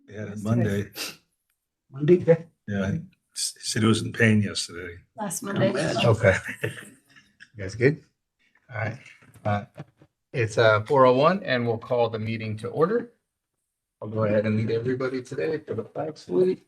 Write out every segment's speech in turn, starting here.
Yeah, it's Monday. Monday? Yeah, he said he was in pain yesterday. Last Monday. Okay. You guys good? All right. It's 4:01 and we'll call the meeting to order. I'll go ahead and lead everybody today for the flag salute.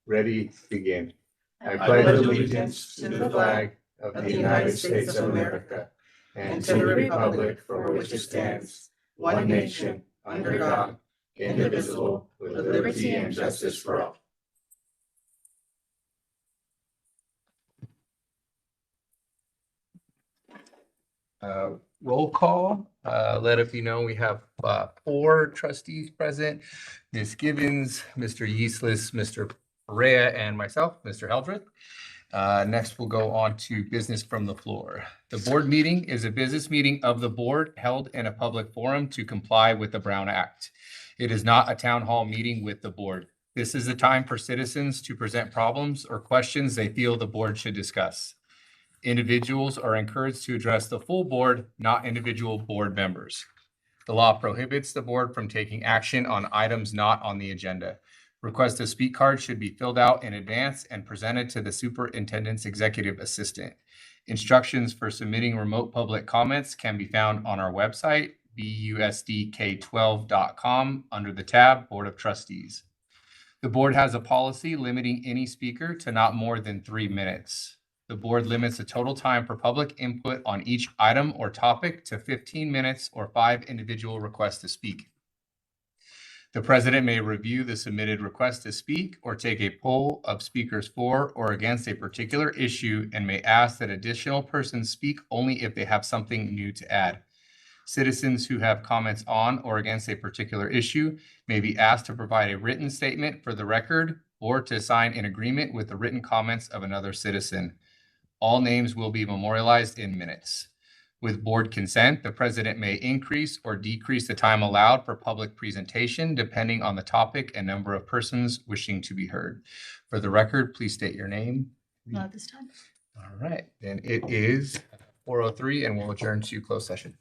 Ready, begin. I pledge allegiance to the flag of the United States of America and to the republic for which it stands, one nation, under God, indivisible, with liberty and justice for all. Roll call. Let it be known we have 4 trustees present: Ms. Gibbons, Mr. Yeasless, Mr. Perea, and myself, Mr. Heldreth. Next, we'll go on to business from the floor. The board meeting is a business meeting of the board held in a public forum to comply with the Brown Act. It is not a town hall meeting with the board. This is the time for citizens to present problems or questions they feel the board should discuss. Individuals are encouraged to address the full board, not individual board members. The law prohibits the board from taking action on items not on the agenda. Request to speak cards should be filled out in advance and presented to the superintendent's executive assistant. Instructions for submitting remote public comments can be found on our website, busdk12.com, under the tab Board of Trustees. The board has a policy limiting any speaker to not more than 3 minutes. The board limits the total time for public input on each item or topic to 15 minutes or 5 individual requests to speak. The president may review the submitted request to speak or take a poll of speakers for or against a particular issue and may ask that additional persons speak only if they have something new to add. Citizens who have comments on or against a particular issue may be asked to provide a written statement for the record or to sign an agreement with the written comments of another citizen. All names will be memorialized in minutes. With board consent, the president may increase or decrease the time allowed for public presentation depending on the topic and number of persons wishing to be heard. For the record, please state your name. Not this time. All right, then it is 4:03 and we'll adjourn to closed session.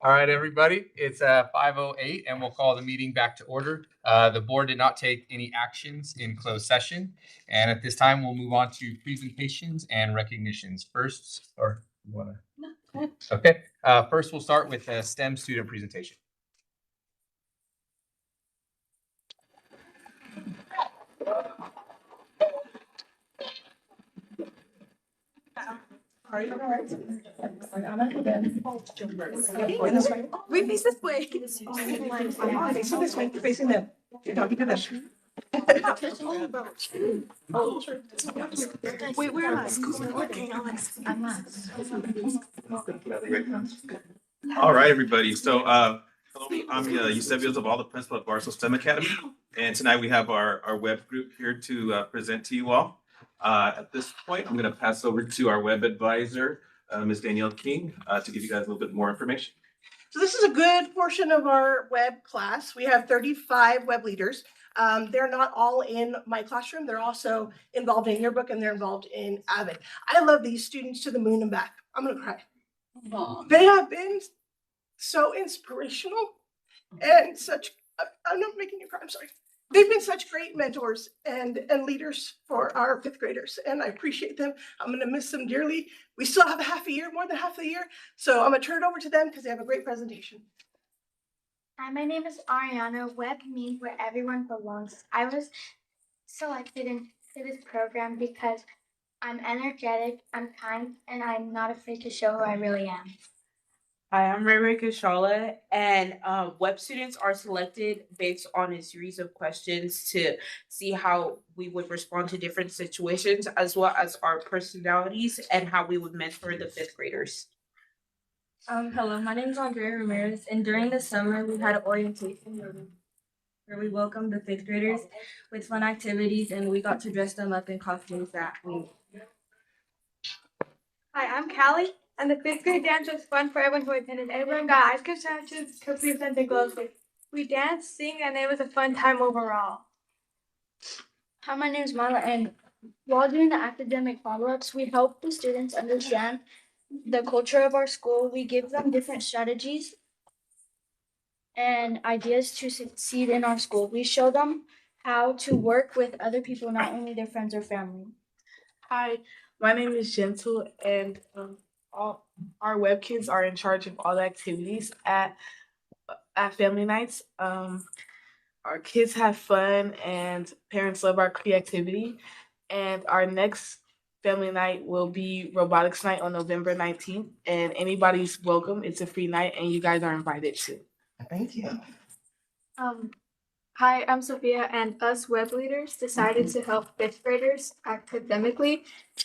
All right, everybody, it's 5:08 and we'll call the meeting back to order. The board did not take any actions in closed session. And at this time, we'll move on to presentations and recognitions. First, or you wanna? No. Okay, first we'll start with a STEM student presentation. We face this way. Facing this way, facing them. Don't do this. Wait, where am I? Okay, Alex. All right, everybody. So, hello, I'm Eusebius of all the principal at Barstow STEM Academy. And tonight we have our web group here to present to you all. At this point, I'm going to pass over to our web advisor, Ms. Danielle King, to give you guys a little bit more information. So this is a good portion of our web class. We have 35 web leaders. They're not all in my classroom. They're also involved in Yearbook and they're involved in Avid. I love these students to the moon and back. I'm going to cry. They have been so inspirational and such, I'm not making you cry, I'm sorry. They've been such great mentors and leaders for our fifth graders, and I appreciate them. I'm going to miss them dearly. We still have a half a year, more than half a year. So I'm going to turn it over to them because they have a great presentation. Hi, my name is Ariana. Web means where everyone belongs. I was selected into this program because I'm energetic, I'm kind, and I'm not afraid to show who I really am. Hi, I'm Ray Kashala, and web students are selected based on a series of questions to see how we would respond to different situations, as well as our personalities and how we would mentor the fifth graders. Hello, my name is Andrea Ramirez, and during the summer we had an orientation where we welcomed the fifth graders with fun activities, and we got to dress them up in costumes that we. Hi, I'm Callie, and the fifth grade dance was fun for everyone who attended. Everyone got ice cream sandwiches, cookies, and gloves. We danced, sing, and it was a fun time overall. Hi, my name is Marla, and while doing the academic follow-ups, we help the students understand the culture of our school. We give them different strategies and ideas to succeed in our school. We show them how to work with other people, not only their friends or family. Hi, my name is Gentle, and all our web kids are in charge of all the activities at family nights. Our kids have fun, and parents love our creativity. And our next family night will be robotics night on November 19th, and anybody's welcome. It's a free night, and you guys are invited too. Thank you. Hi, I'm Sophia, and us web leaders decided to help fifth graders academically,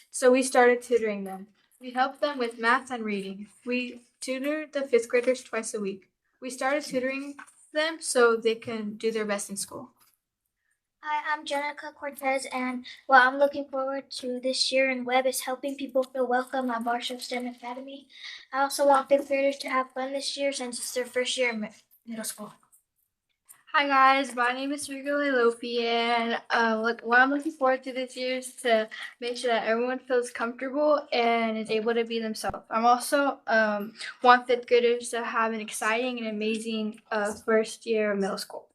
so we started tutoring them. We helped them with math and reading. We tutor the fifth graders twice a week. We started tutoring them so they can do their best in school. Hi, I'm Jenica Cortez, and what I'm looking forward to this year in web is helping people feel welcome at Barstow STEM Academy. I also want fifth graders to have fun this year since it's their first year in middle school. Hi guys, my name is Rigo Elopi, and what I'm looking forward to this year is to make sure that everyone feels comfortable and is able to be themselves. I'm also want fifth graders to have an exciting and amazing first year of middle school.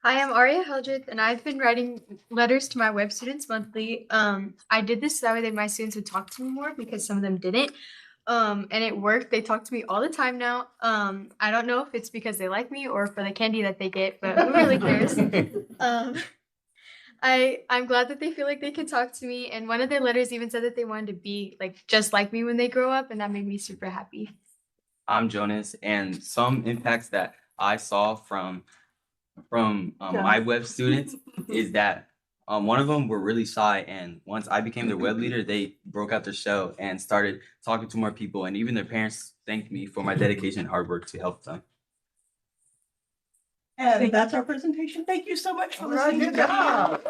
Hi, I'm Aria Hildreth, and I've been writing letters to my web students monthly. I did this so that way my students would talk to me more because some of them didn't. And it worked. They talk to me all the time now. I don't know if it's because they like me or for the candy that they get, but who really cares? I'm glad that they feel like they can talk to me. And one of their letters even said that they wanted to be like just like me when they grow up, and that made me super happy. I'm Jonas, and some impacts that I saw from my web students is that one of them were really shy, and once I became their web leader, they broke out their shell and started talking to more people, and even their parents thanked me for my dedication and hard work to help them. And that's our presentation. Thank you so much for listening. Good job.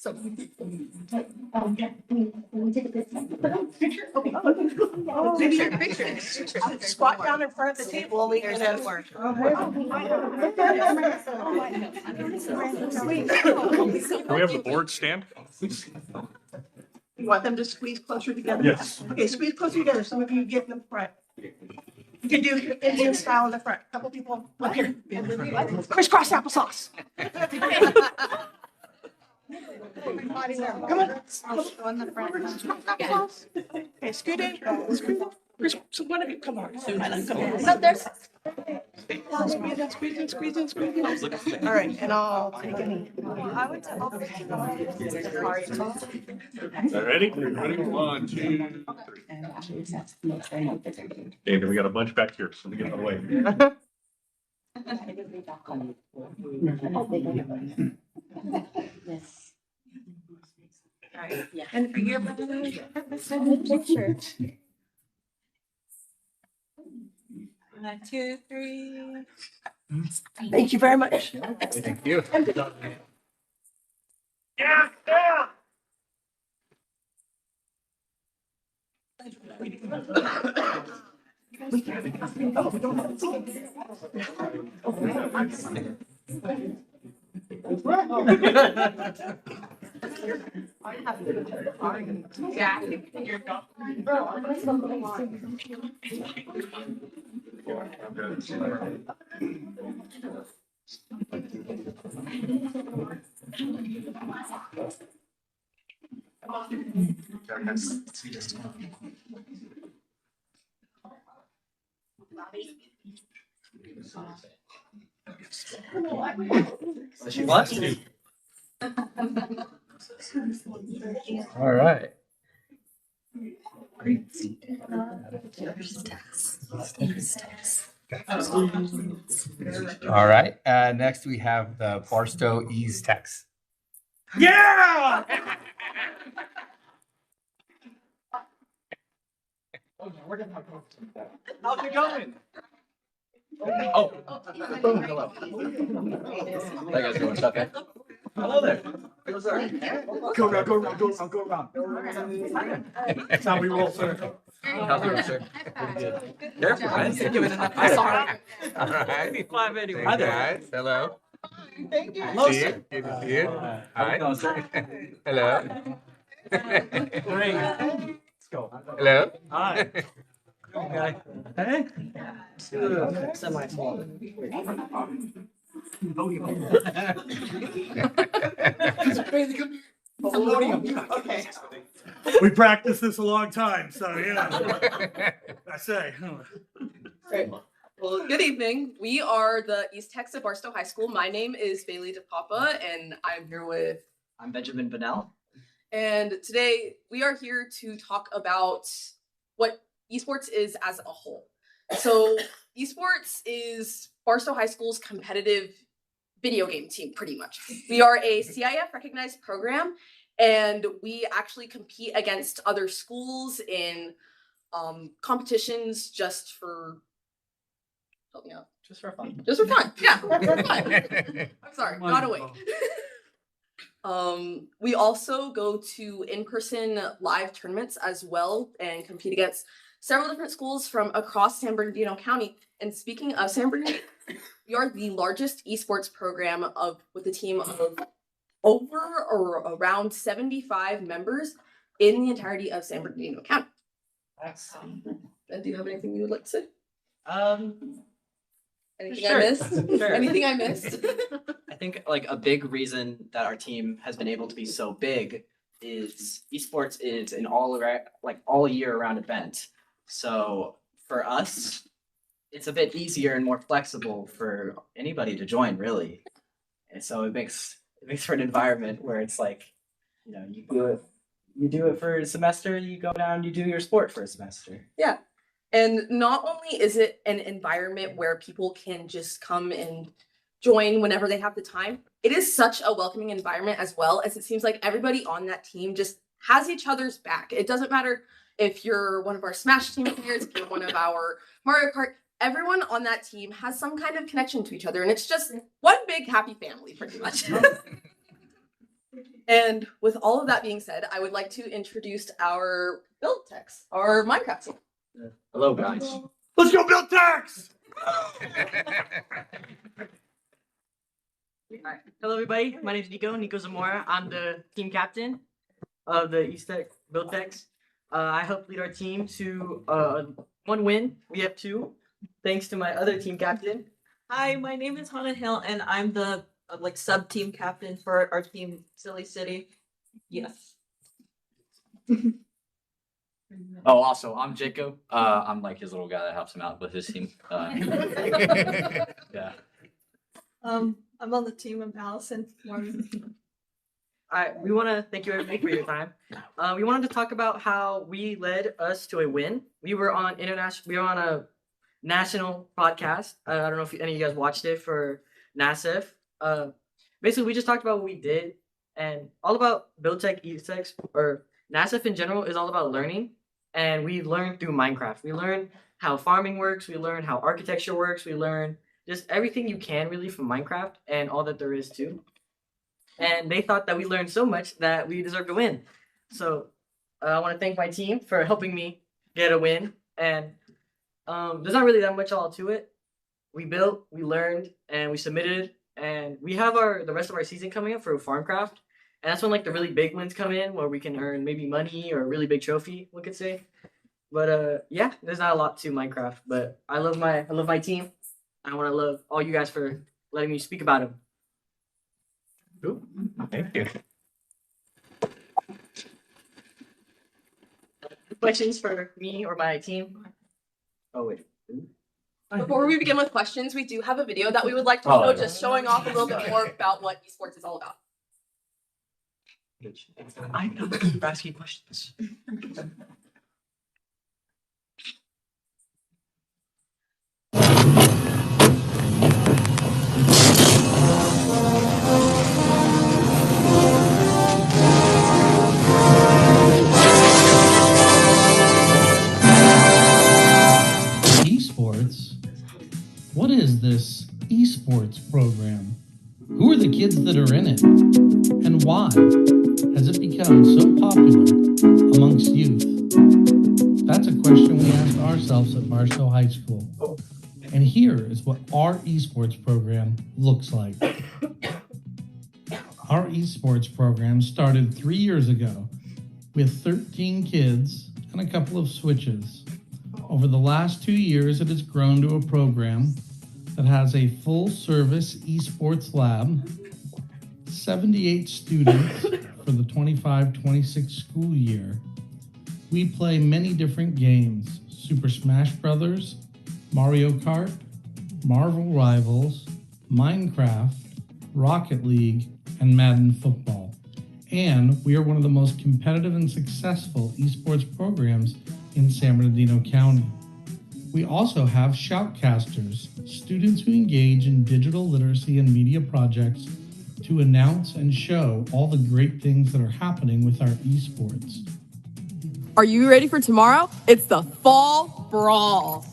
So. Squat down in front of the table. We can work. Do we have the board stand? You want them to squeeze closer together? Yes. Okay, squeeze closer together. Some of you get in the front. You can do Indian style in the front. Couple people up here. Crisscross applesauce. Come on. Okay, scoot in. Scoot in. So one of you, come on. Come on. Up there. Squeeze in. All right, and I'll take a knee. Ready? Ready? 1, 2, 3. David, we got a bunch back here, so we get out of the way. And for your picture. 1, 2, 3. Thank you very much. Thank you. She wants to. All right. All right, next we have the Barstow ease text. Yeah! How's it going? Oh. Hello. That guy's doing stuff, eh? Hello there. Go around. That's how we roll, sir. How's it going, sir? Careful, I didn't give it enough. I saw it. All right. 5 anyway. Hi there, guys. Hello. Thank you. Hello, See you. sir. Good to see you. How's it going, sir? Hello. Great. Let's go. Hello. Hi. Okay. Hey. Semi-small. Okay. We practiced this a long time, so yeah. I say. Great. Well, good evening. We are the East Techs at Barstow High School. My name is Bailey DePapa, and I'm here with. I'm Benjamin Bonnell. And today we are here to talk about what esports is as a whole. So, esports is Barstow High School's competitive video game team, pretty much. We are a CIF recognized program, and we actually compete against other schools in competitions just for. Help me out. Just for fun. Just for fun. Yeah, for fun. I'm sorry, not awake. We also go to in-person live tournaments as well and compete against several different schools from across San Bernardino County. And speaking of San Bernardino, we are the largest esports program with a team of over or around 75 members in the entirety of San Bernardino County. And do you have anything you would like to say? Anything I missed? Sure. Anything I missed? I think like a big reason that our team has been able to be so big is esports is an all year round event. So for us, it's a bit easier and more flexible for anybody to join, really. And so it makes for an environment where it's like, you do it for a semester, you go down, you do your sport for a semester. Yeah. And not only is it an environment where people can just come and join whenever they have the time, it is such a welcoming environment as well, as it seems like everybody on that team just has each other's back. It doesn't matter if you're one of our Smash team players, if you're one of our Mario Kart, everyone on that team has some kind of connection to each other. And it's just one big happy family, pretty much. And with all of that being said, I would like to introduce our build techs, our Minecraft team. Hello, guys. Let's go build tax! Alright. Hello, everybody. My name is Nico Zamora. I'm the team captain of the East Tech Build Techs. I help lead our team to 1 win. We have 2, thanks to my other team captain. Hi, my name is Hannah Hill, and I'm the sub team captain for our team, Silly City. Yes. Oh, also, I'm Jacob. I'm like his little guy that helps him out with his team. Yeah. I'm on the team of Allison. Morgan. Alright, we want to thank you everybody for your time. We wanted to talk about how we led us to a win. We were on a national podcast. I don't know if any of you guys watched it for NASF. Basically, we just talked about what we did and all about Build Tech, East Tech, or NASF in general is all about learning. And we learned through Minecraft. We learned how farming works. We learned how architecture works. We learned just everything you can really from Minecraft and all that there is too. And they thought that we learned so much that we deserve to win. So I want to thank my team for helping me get a win. And there's not really that much all to it. We built, we learned, and we submitted. And we have the rest of our season coming up for Farmcraft. And that's when like the really big wins come in where we can earn maybe money or a really big trophy, we could say. But yeah, there's not a lot to Minecraft. But I love my team. I want to love all you guys for letting me speak about them. Thank you. Questions for me or my team? Oh wait. Before we begin with questions, we do have a video that we would like to show, just showing off a little bit more about what esports is all about. I'm not good at asking questions. Esports? What is this esports program? Who are the kids that are in it? And why has it become so popular amongst youth? That's a question we asked ourselves at Barstow High School. And here is what our esports program looks like. Our esports program started 3 years ago with 13 kids and a couple of switches. Over the last 2 years, it has grown to a program that has a full-service esports lab, 78 students for the 25-26 school year. We play many different games: Super Smash Brothers, Mario Kart, Marvel Rivals, Minecraft, Rocket League, and Madden Football. And we are one of the most competitive and successful esports programs in San Bernardino County. We also have shoutcasters, students who engage in digital literacy and media projects to announce and show all the great things that are happening with our esports. Are you ready for tomorrow? It's the Fall Brawl.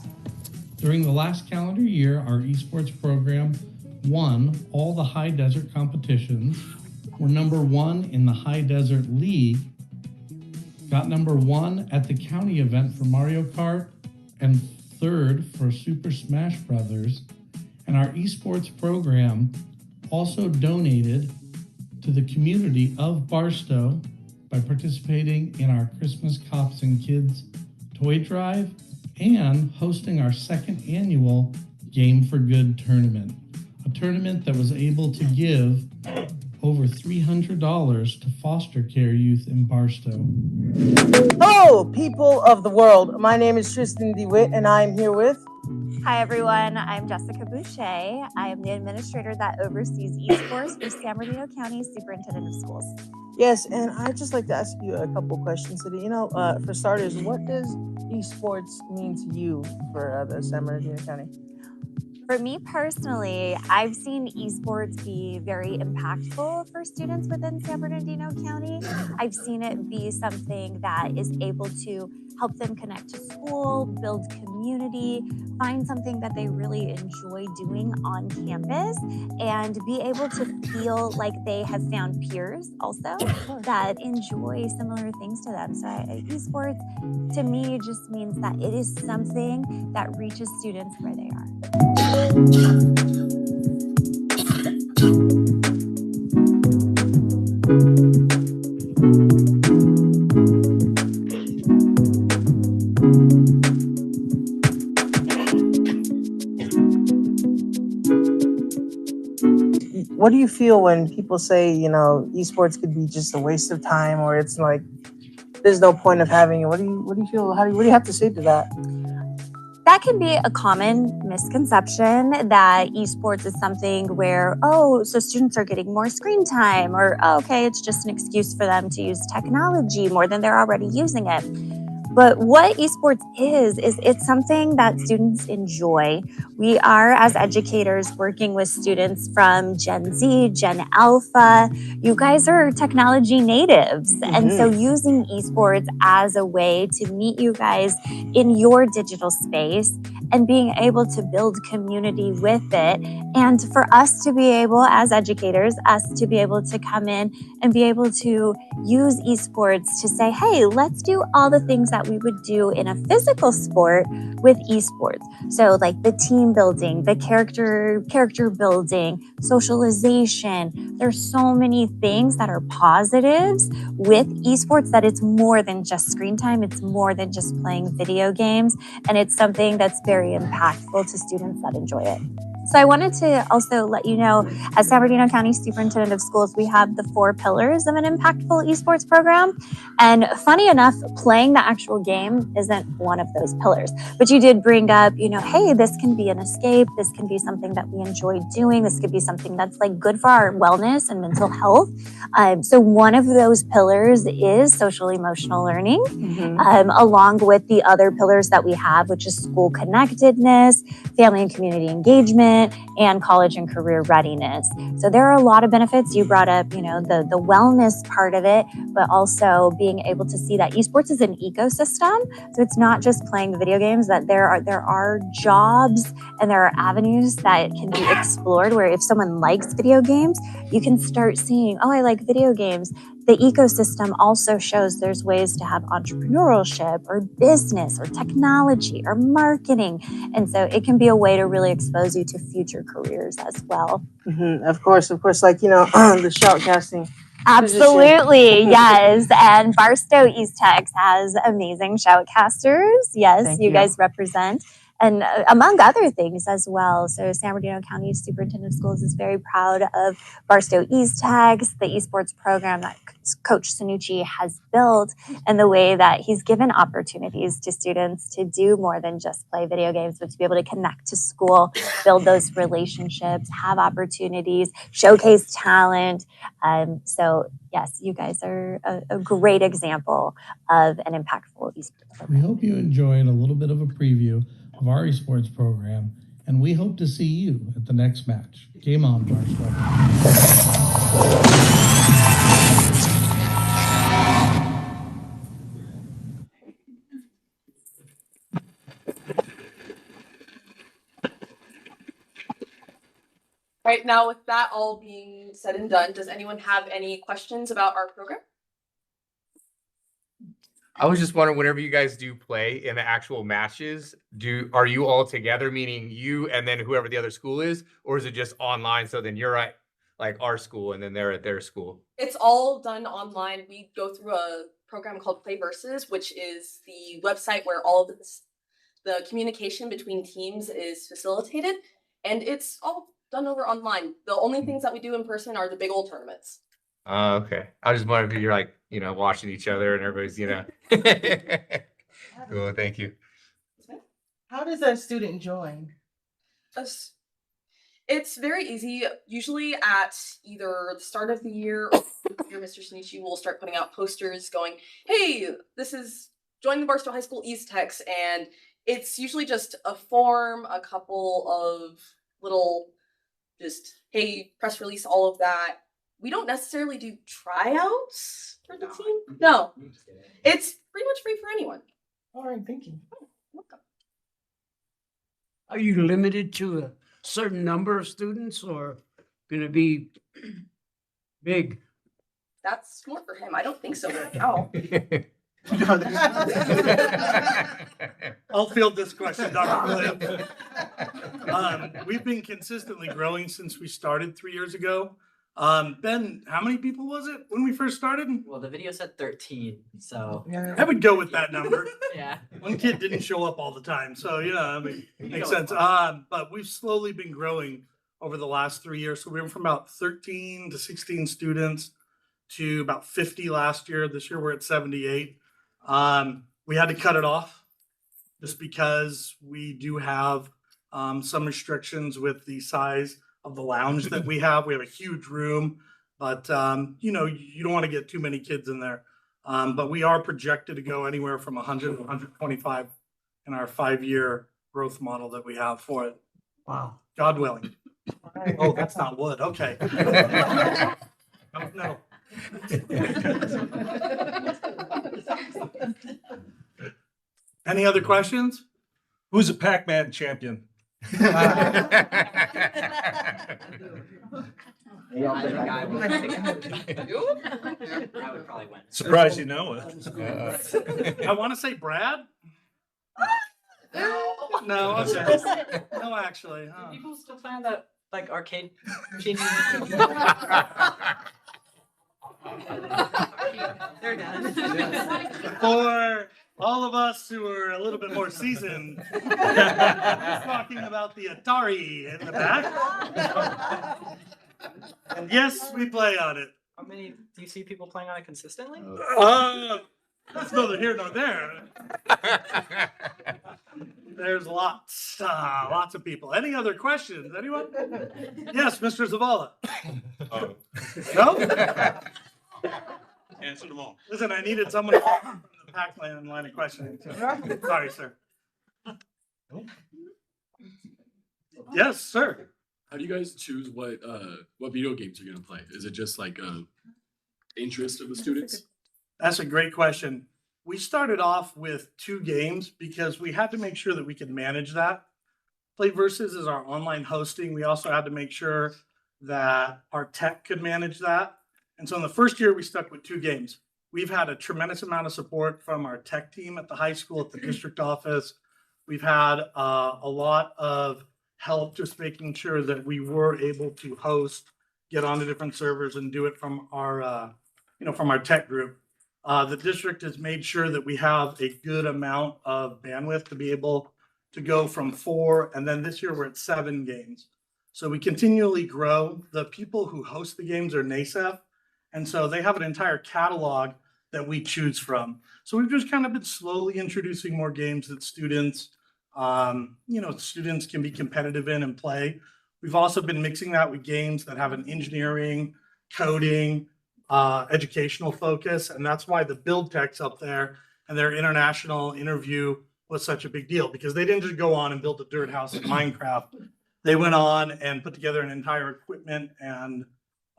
During the last calendar year, our esports program won all the High Desert competitions, were number 1 in the High Desert League, got number 1 at the county event for Mario Kart, and 3rd for Super Smash Brothers. And our esports program also donated to the community of Barstow by participating in our Christmas Cops and Kids toy drive and hosting our 2nd annual Game for Good tournament, a tournament that was able to give over $300 to foster care youth in Barstow. Hello, people of the world. My name is Tristan DeWitt, and I'm here with... Hi, everyone. I'm Jessica Boucher. I am the administrator that oversees esports for San Bernardino County Superintendent of Schools. Yes, and I'd just like to ask you a couple questions today. For starters, what does esports mean to you for the San Bernardino County? For me personally, I've seen esports be very impactful for students within San Bernardino County. I've seen it be something that is able to help them connect to school, build community, find something that they really enjoy doing on campus, and be able to feel like they have found peers also that enjoy similar things to them. So esports to me just means that it is something that reaches students where they are. What do you feel when people say, esports could be just a waste of time, or it's like there's no point of having it? What do you feel? What do you have to say to that? That can be a common misconception that esports is something where, oh, so students are getting more screen time, or oh, okay, it's just an excuse for them to use technology more than they're already using it. But what esports is it's something that students enjoy. We are, as educators, working with students from Gen Z, Gen Alpha. You guys are technology natives. And so using esports as a way to meet you guys in your digital space and being able to build community with it. And for us to be able, as educators, us to be able to come in and be able to use esports to say, hey, let's do all the things that we would do in a physical sport with esports. So like the team building, the character building, socialization. There's so many things that are positives with esports that it's more than just screen time. It's more than just playing video games. And it's something that's very impactful to students that enjoy it. So I wanted to also let you know, as San Bernardino County Superintendent of Schools, we have the 4 pillars of an impactful esports program. And funny enough, playing the actual game isn't one of those pillars. But you did bring up, hey, this can be an escape. This can be something that we enjoy doing. This could be something that's like good for our wellness and mental health. So one of those pillars is social emotional learning, along with the other pillars that we have, which is school connectedness, family and community engagement, and college and career readiness. So there are a lot of benefits. You brought up, the wellness part of it, but also being able to see that esports is an ecosystem. So it's not just playing the video games, that there are jobs and there are avenues that can be explored where if someone likes video games, you can start seeing, oh, I like video games. The ecosystem also shows there's ways to have entrepreneurship or business or technology or marketing. And so it can be a way to really expose you to future careers as well. Of course, like, the shoutcasting. Absolutely, yes. And Barstow East Tex has amazing shoutcasters. Yes, Thank you you. guys represent. And among other things as well. So San Bernardino County Superintendent of Schools is very proud of Barstow East Tex, the esports program that Coach Sanucci has built, and the way that he's given opportunities to students to do more than just play video games, but to be able to connect to school, build those relationships, have opportunities, showcase talent. So yes, you guys are a great example of an impactful esports program. We hope you enjoyed a little bit of a preview of our esports program, and we hope to see you at the next match. Game on, Barstow. Right now, with that all being said and done, does anyone have any questions about our program? I was just wondering, whenever you guys do play in the actual matches, are you all together, meaning you and then whoever the other school is, or is it just online? So then you're at like our school and then they're at their school. It's all done online. We go through a program called Play Versus, which is the website where all of the communication between teams is facilitated, and it's all done over online. The only things that we do in person are the big old tournaments. Okay. I just wondered if you're like, watching each other and everybody's, Cool, thank you. How does a student join? It's very easy. Usually at either the start of the year or Mr. Shinichi will start putting out posters going, hey, this is join the Barstow High School East Tex, and it's usually just a form, a couple of little just, hey, press release, all of that. We don't necessarily do tryouts for the team. No, it's pretty much free for anyone. All right, thank you. Are you limited to a certain number of students or gonna be big? That's more for him. I don't think so right now. I'll field this question, Dr. Williams. We've been consistently growing since we started 3 years ago. Ben, how many people was it when we first started? Well, the video said 13, so. I would go with that number. Yeah. One kid didn't show up all the time, so I mean, makes go sense. with But we've slowly been growing over the last 3 years. So we went from about 13 to 16 students to about 50 last year. This year we're at 78. We had to cut it off just because we do have some restrictions with the size of the lounge that we have. We have a huge room, but you don't want to get too many kids in there. But we are projected to go anywhere from 100 to 125 in our 5-year growth model that we have for it. Wow. God willing. Oh, that's not wood. Okay. No. Any other questions? Who's a Pac-Man champion? I would probably win. Surprised you know it. I want to say Brad. No, okay. No, actually. Do people still play on that like arcade machine? They're done. For all of us who are a little bit more seasoned, he's talking about the Atari in the back. And yes, we play on it. How many do you see people playing on it consistently? That's neither here nor there. There's lots of people. Any other questions? Anyone? Yes, Mr. Zavala. No? Answer them all. Listen, I needed someone from the Pac-Man line of questioning. Sorry, sir. Yes, sir. How do you guys choose what video games you're gonna play? Is it just like interest of the students? That's a great question. We started off with 2 games because we had to make sure that we could manage that. Play Versus is our online hosting. We also had to make sure that our tech could manage that. And so in the first year, we stuck with 2 games. We've had a tremendous amount of support from our tech team at the high school, at the district office. We've had a lot of help just making sure that we were able to host, get onto different servers and do it from our, from our tech group. The district has made sure that we have a good amount of bandwidth to be able to go from 4, and then this year we're at 7 games. So we continually grow. The people who host the games are NASEF, and so they have an entire catalog that we choose from. So we've just kind of been slowly introducing more games that students can be competitive in and play. We've also been mixing that with games that have an engineering, coding, educational focus, and that's why the build tech's up there and their international interview was such a big deal, because they didn't just go on and build a dirt house in Minecraft. They went on and put together an entire equipment and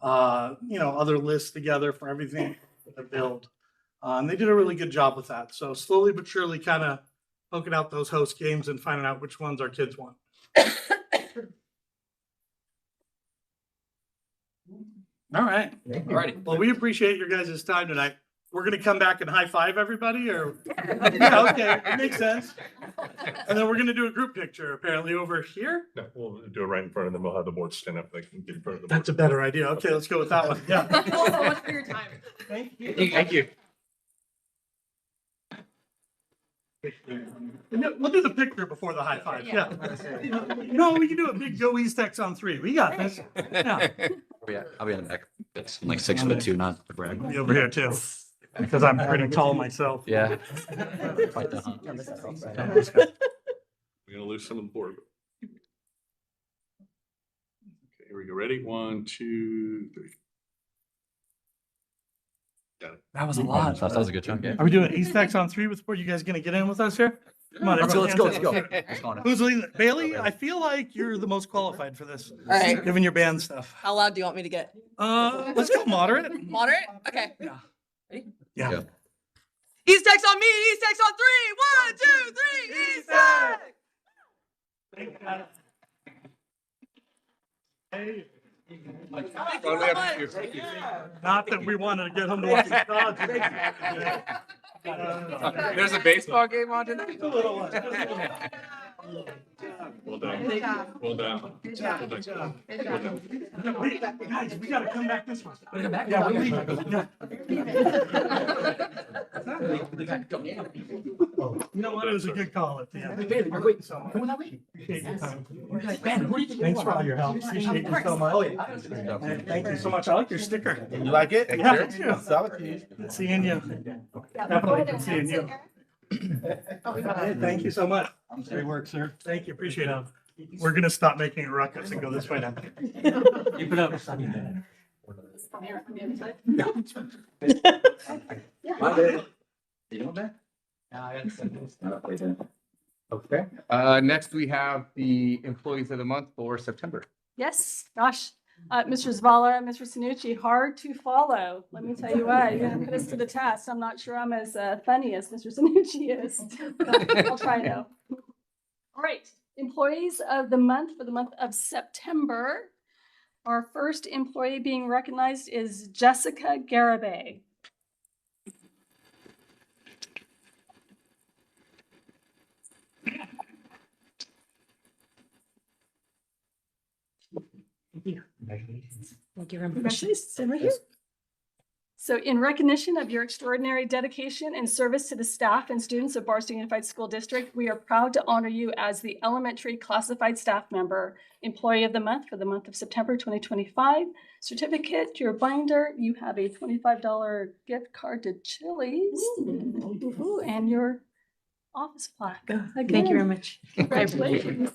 other lists together for everything to build. And they did a really good job with that. So slowly but surely kind of poking out those host games and finding out which ones our kids want. All right. Alrighty. Well, we appreciate your guys' time tonight. We're gonna come back and high five everybody, or yeah, okay, it makes sense. And then we're gonna do a group picture apparently over here. No, we'll do it right in front of them. We'll have the board stand up. They can get in front of the board. That's a better idea. Okay, let's go with that one. Yeah. Thank you all so much for your time. Thank you. Thank you. We'll do the picture before the high five. Yeah. No, we can do a big go East X on 3. We got this. Yeah. Yeah, I'll be in the back. It's like 6'2", not to brag. Be over here too, because I'm pretty tall myself. Yeah. Quite the hump. We're gonna lose some of the board. Okay, here we go. Ready? 1, 2, 3. Got it. That was a lot. That was a good chunk, yeah. Are we doing East X on 3 with sport? You guys gonna get in with us here? Come on, Let's go, everyone, let's go, hands let's up. go. Who's leading? Bailey, I feel like you're the most qualified for this. All right. Given your band stuff. How loud do you want me to get? Let's go moderate. Moderate? Okay. Yeah. East Tech's on me, East Tech's on 3. 1, 2, 3, East Tech! Hey. Not that we wanted to get him to watch his Dodgers. There's a baseball game on tonight. Well done. Well done. Good job. Good job. Wait, guys, we gotta come back this way. Come back? Yeah, we're leaving. You know what? It was a good call at the end. Appreciate your time. Thanks for all your help. Appreciate you so much. Thank you so much. I like your sticker. You like it? Yeah, thank you. Solid to you. Good seeing you. Definitely good seeing you. Hey, thank you so much. Great work, sir. Thank you. Appreciate it. We're gonna stop making a ruckus and go this way now. Keep it up. Okay. Next we have the employees of the month for September. Yes, gosh, Mr. Zavala, Mr. Sanucci, hard to follow. Let me tell you what, you're gonna put us to the test. I'm not sure I'm as funny as Mr. Sanucci is. But I'll try though. All right, employees of the month for the month of September. Our first employee being recognized is Jessica Garibay. Thank you very much. Sit right here. So in recognition of your extraordinary dedication and service to the staff and students of Barstow Unified School District, we are proud to honor you as the Elementary Classified Staff Member Employee of the Month for the month of September 2025. Certificate to your binder, you have a $25 gift card to Chili's. Ooh, and your office plaque. Thank you very much. Congratulations.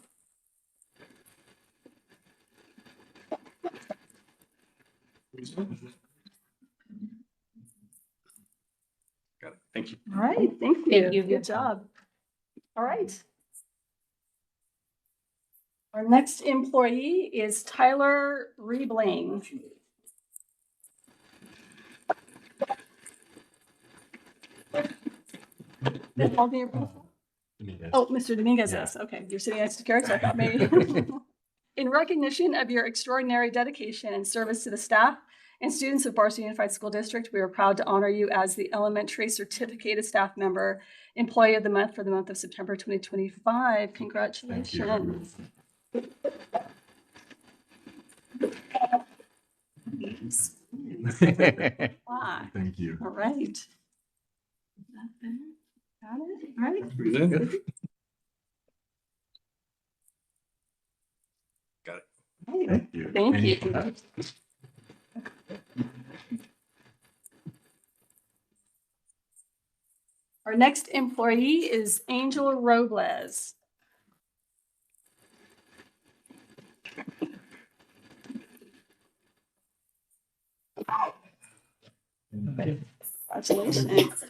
Got it. Thank you. All right, thank you. Good job. All right. Our next employee is Tyler Riebling. Oh, Mr. Dominguez is. Okay, you're sitting next to Garrett, so I thought maybe. In recognition of your extraordinary dedication and service to the staff and students of Barstow Unified School District, we are proud to honor you as the Elementary Certificated Staff Member Employee of the Month for the month of September 2025. Congratulations. Thank you. All right. Got it? All right. Good. Got it. Thank you. Thank you. Our next employee is Angel Robles. Congratulations.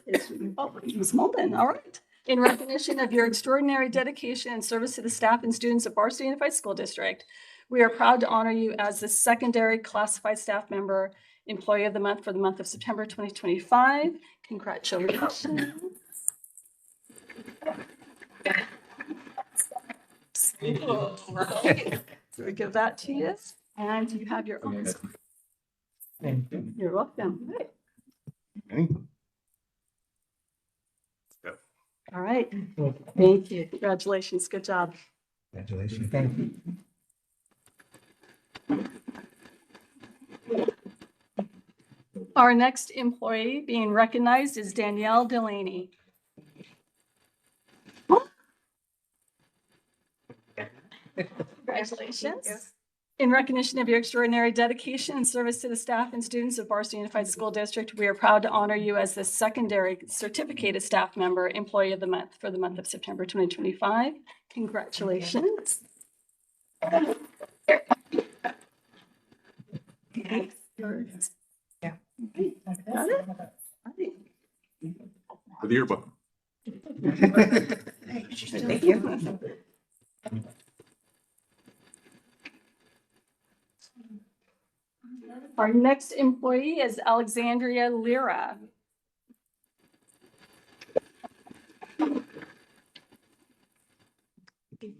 Oh, Ms. Molden, all right. In recognition of your extraordinary dedication and service to the staff and students of Barstow Unified School District, we are proud to honor you as the Secondary Classified Staff Member Employee of the Month for the month of September 2025. Congratulations. All right. So we give that to you, and you have your own. You're welcome. All right. Thank you. Congratulations. Good job. Congratulations. Thank you. Our next employee being recognized is Danielle Delaney. Congratulations. In recognition of your extraordinary dedication and service to the staff and students of Barstow Unified School District, we are proud to honor you as the Secondary Certificated Staff Member Employee of the Month for the month of September 2025. Congratulations. For the yearbook. Thank you. Our next employee is Alexandria Lira.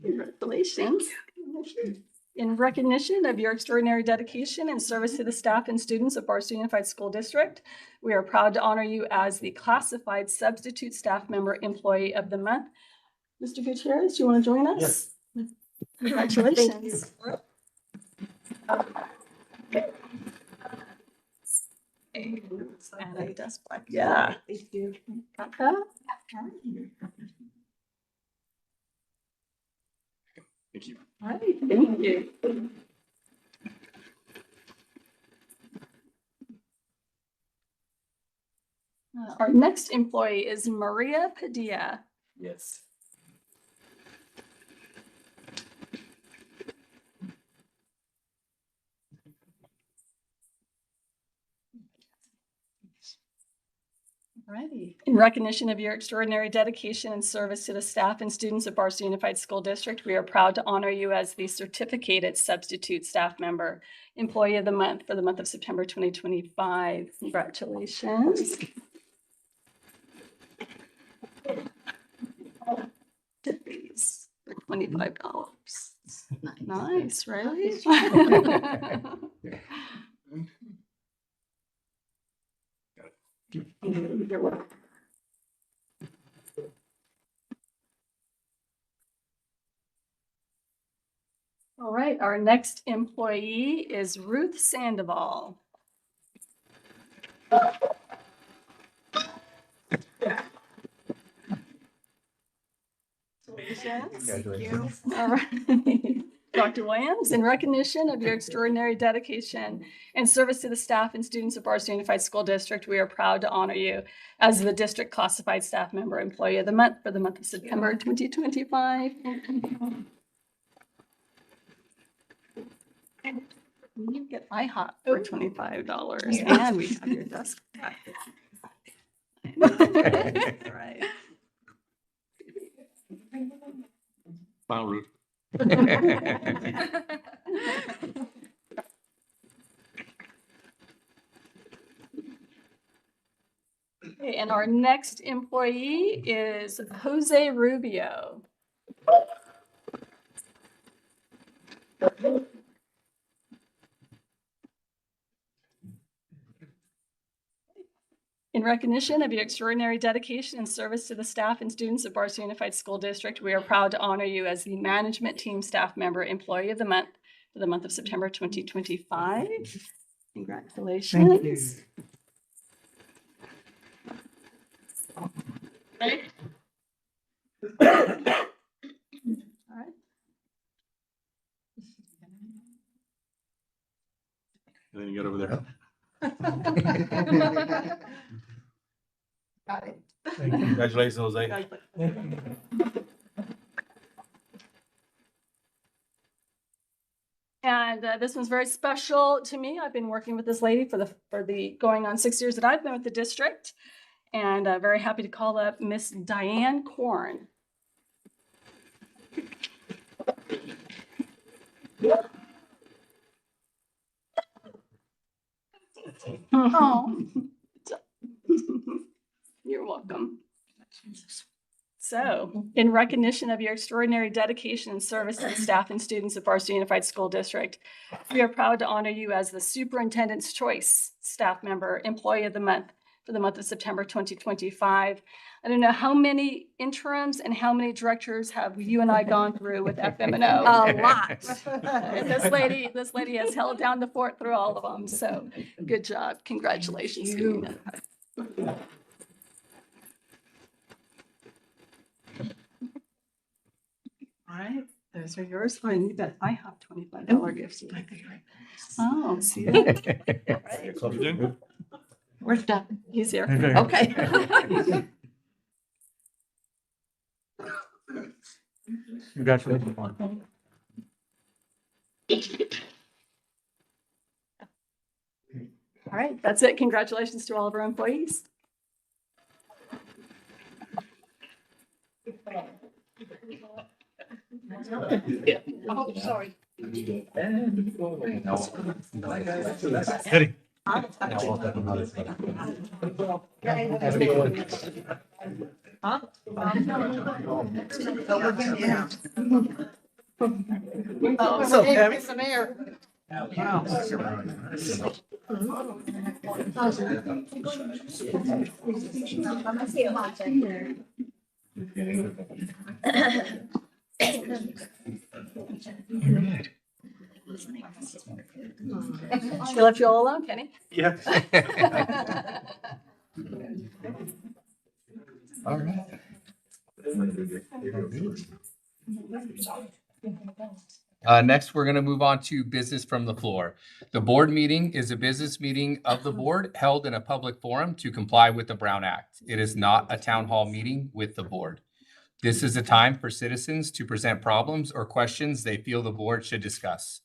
Congratulations. In recognition of your extraordinary dedication and service to the staff and students of Barstow Unified School District, we are proud to honor you as the Classified Substitute Staff Member Employee of the Month. Mr. Gutierrez, do you want to join us? Yes. Congratulations. And a desk back. Yeah. Thank you. Got that? Thank you. All right, thank you. Our next employee is Maria Padilla. Yes. Alrighty. In recognition of your extraordinary dedication and service to the staff and students of Barstow Unified School District, we are proud to honor you as the Certificated Substitute Staff Member Employee of the Month for the month of September 2025. Congratulations. These for $25. Nice, right? You're welcome. All right, our next employee is Ruth Sandoval. Congratulations. All right. Dr. Williams, in recognition of your extraordinary dedication and service to the staff and students of Barstow Unified School District, we are proud to honor you as the District Classified Staff Member Employee of the Month for the month of September 2025. You get IHOP for $25, and we have your desk back. Right. Final route. Okay, and our next employee is Jose Rubio. In recognition of your extraordinary dedication and service to the staff and students of Barstow Unified School District, we are proud to honor you as the Management Team Staff Member Employee of the Month for the month of September 2025. Congratulations. Thank you. All right. And then you get over there. Got it. Congratulations, Jose. And this one's very special to me. I've been working with this lady for the going on 6 years that I've been with the district, and very happy to call up Miss Diane Korn. Oh, you're welcome. So, in recognition of your extraordinary dedication and service to the staff and students of Barstow Unified School District, we are proud to honor you as the Superintendent's Choice Staff Member Employee of the Month for the month of September 2025. I don't know how many interims and how many directors have you and I gone through with FMNO. A lot. This lady has held down the fort through all of them. So, good job. Congratulations. All right, those are yours. Oh, and you got IHOP $25 gift. Oh, see that? Right. Where's Doug? He's here. Okay. Congratulations. All right, that's it. Congratulations to all of our employees. Oh, sorry. What's up, Kevin? It's an air. She left you all alone, Kenny? Yes. All right. Next, we're going to move on to business from the floor. The board meeting is a business meeting of the board held in a public forum to comply with the Brown Act. It is not a town hall meeting with the board. This is a time for citizens to present problems or questions they feel the board should discuss.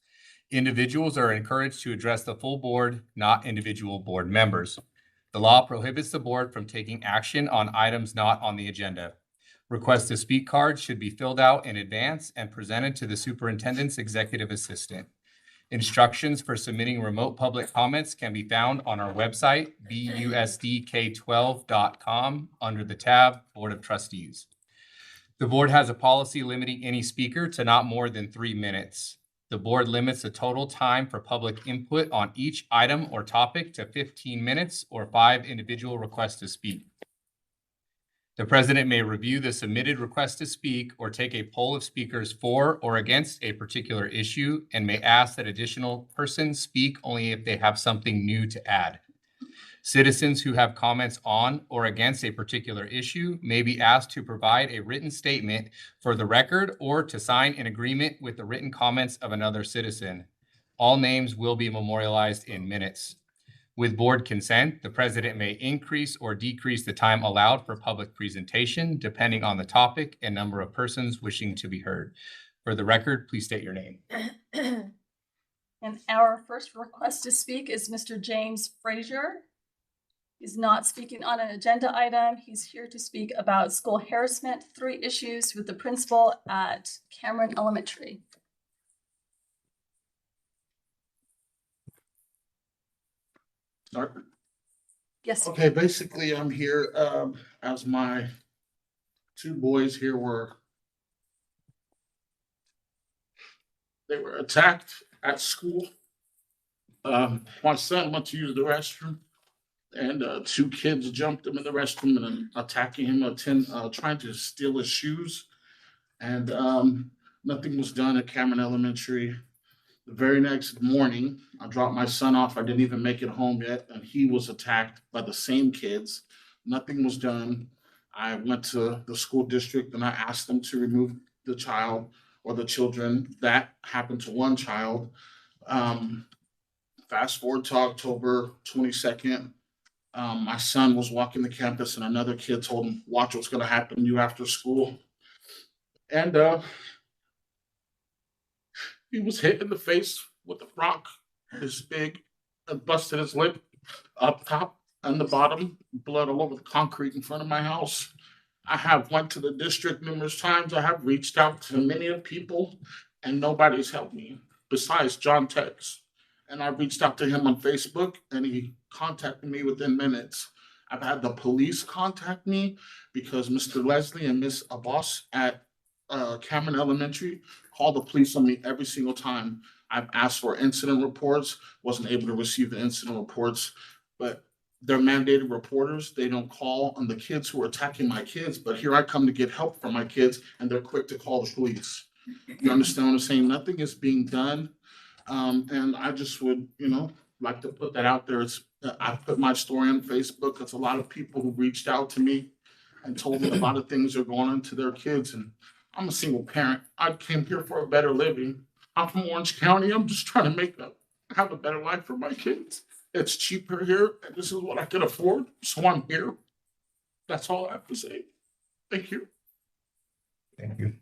Individuals are encouraged to address the full board, not individual board members. The law prohibits the board from taking action on items not on the agenda. Request to speak cards should be filled out in advance and presented to the superintendent's executive assistant. Instructions for submitting remote public comments can be found on our website, busdk12.com, under the tab Board of Trustees. The board has a policy limiting any speaker to not more than 3 minutes. The board limits the total time for public input on each item or topic to 15 minutes or 5 individual requests to speak. The president may review the submitted request to speak or take a poll of speakers for or against a particular issue and may ask that additional persons speak only if they have something new to add. Citizens who have comments on or against a particular issue may be asked to provide a written statement for the record or to sign an agreement with the written comments of another citizen. All names will be memorialized in minutes. With board consent, the president may increase or decrease the time allowed for public presentation depending on the topic and number of persons wishing to be heard. For the record, please state your name. And our first request to speak is Mr. James Frazier. He's not speaking on an agenda item. He's here to speak about school harassment, 3 issues with the principal at Cameron Elementary. Start. Yes. Okay, basically I'm here as my 2 boys here were attacked at school. My son went to use the restroom and 2 kids jumped him in the restroom and attacking him, trying to steal his shoes. And nothing was done at Cameron Elementary. The very next morning, I dropped my son off. I didn't even make it home yet, and he was attacked by the same kids. Nothing was done. I went to the school district and I asked them to remove the child or the children. That happened to 1 child. Fast forward to October 22nd. My son was walking the campus and another kid told him, "Watch what's going to happen to you after school." And he was hit in the face with a rock this big and busted his lip up top and the bottom, blood all over the concrete in front of my house. I have went to the district numerous times. I have reached out to many of people and nobody's helped me besides John Tex. And I reached out to him on Facebook and he contacted me within minutes. I've had the police contact me because Mr. Leslie and Miss Abbas at Cameron Elementary call the police on me every single time. I've asked for incident reports, wasn't able to receive the incident reports, but they're mandated reporters. They don't call on the kids who are attacking my kids, but here I come to get help from my kids and they're quick to call the police. You understand what I'm saying? Nothing is being done. And I just would, like to put that out there. I put my story on Facebook. It's a lot of people who reached out to me and told me a lot of things are going on to their kids. And I'm a single parent. I came here for a better living. I'm from Orange County. I'm just trying to have a better life for my kids. It's cheaper here, and this is what I can afford. So I'm here. That's all I have to say. Thank you. Thank you.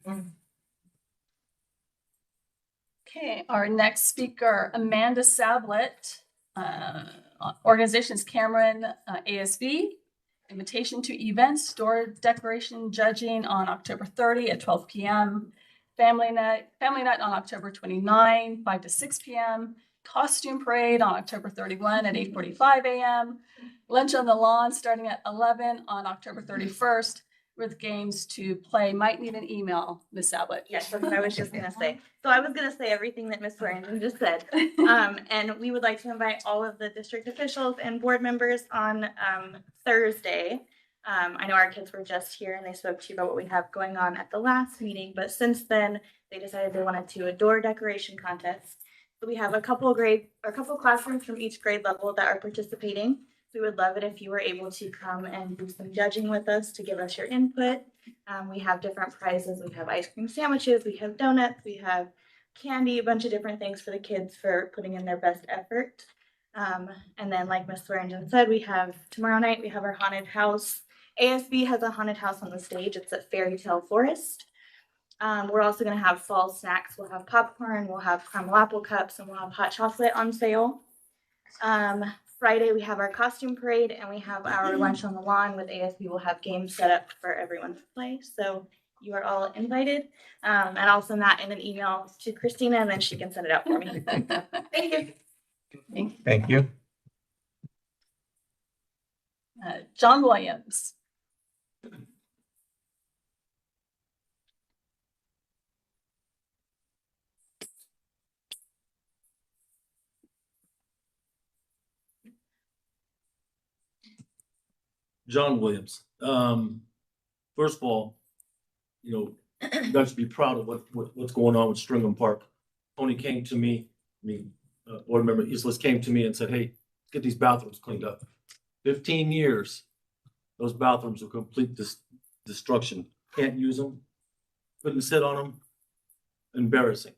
Okay, our next speaker, Amanda Savlet, organizations Cameron ASB, invitation to events, door decoration judging on October 30 at 12 p.m. Family night on October 29, 5 to 6 p.m. Costume parade on October 31 at 8:45 a.m. Lunch on the lawn starting at 11 on October 31st with games to play. Might need an email, Miss Ablett. Yes, that's what I was just gonna say. So I was gonna say everything that Ms. Swearingen just said. And we would like to invite all of the district officials and board members on Thursday. I know our kids were just here and they spoke to you about what we have going on at the last meeting, but since then, they decided they wanted to do a door decoration contest. So we have a couple classrooms from each grade level that are participating. We would love it if you were able to come and do some judging with us to give us your input. We have different prizes. We have ice cream sandwiches, we have donuts, we have candy, a bunch of different things for the kids for putting in their best effort. And then like Ms. Swearingen said, we have tomorrow night, we have our haunted house. ASB has a haunted house on the stage. It's at Fairy Tale Forest. We're also gonna have fall snacks. We'll have popcorn, we'll have caramel apple cups, and we'll have hot chocolate on sale. Friday, we have our costume parade and we have our lunch on the lawn with ASB. We'll have games set up for everyone to play. So you are all invited. And I'll send that in an email to Christina and then she can send it out for me. Thank you. Thank you. John Williams. John Williams. First of all, you guys should be proud of what's going on with Stringham Park. Tony came to me, board member Islas came to me and said, hey, let's get these bathrooms cleaned up. 15 years, those bathrooms are complete destruction. Can't use them, couldn't sit on them, embarrassing.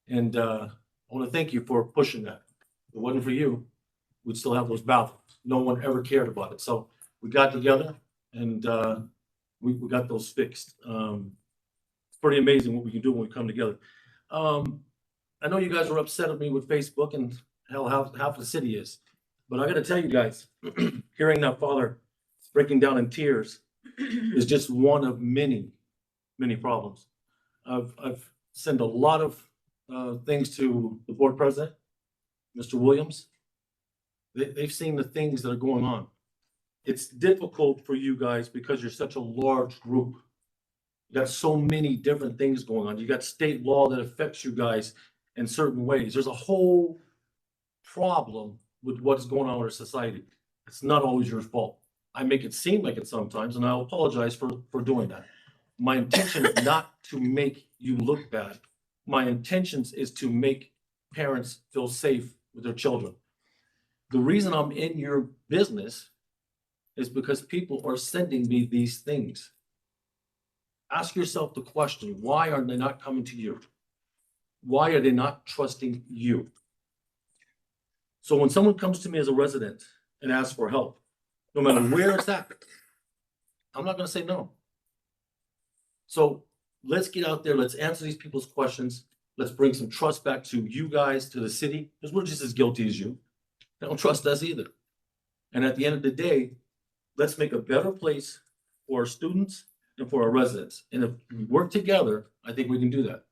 And I want to thank you for pushing that. If it wasn't for you, we'd still have those bathrooms. No one ever cared about it. So we got together and we got those fixed. It's pretty amazing what we can do when we come together. I know you guys were upset at me with Facebook and hell, half the city is. But I got to tell you guys, hearing that father breaking down in tears is just one of many, many problems. I've sent a lot of things to the board president, Mr. Williams. They've seen the things that are going on. It's difficult for you guys because you're such a large group. You got so many different things going on. You got state law that affects you guys in certain ways. There's a whole problem with what's going on with our society. It's not always your fault. I make it seem like it sometimes, and I'll apologize for doing that. My intention is not to make you look bad. My intentions is to make parents feel safe with their children. The reason I'm in your business is because people are sending me these things. Ask yourself the question, why are they not coming to you? Why are they not trusting you? So when someone comes to me as a resident and asks for help, no matter where it's at, I'm not going to say no. So let's get out there. Let's answer these people's questions. Let's bring some trust back to you guys, to the city, because we're just as guilty as you. They don't trust us either. And at the end of the day, let's make a better place for our students and for our residents. And if we work together, I think we can do that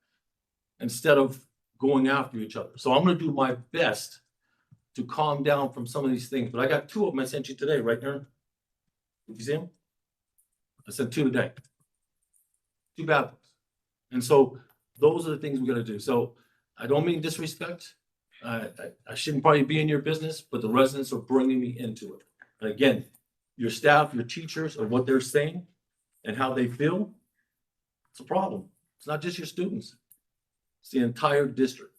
instead of going after each other. So I'm going to do my best to calm down from some of these things. But I got 2 of them I sent you today, right, Aaron? Did you see them? I sent 2 today. 2 bad ones. And so those are the things we got to do. So I don't mean disrespect. I shouldn't probably be in your business, but the residents are bringing me into it. And again, your staff, your teachers, or what they're saying and how they feel, it's a problem. It's not just your students. It's the entire district.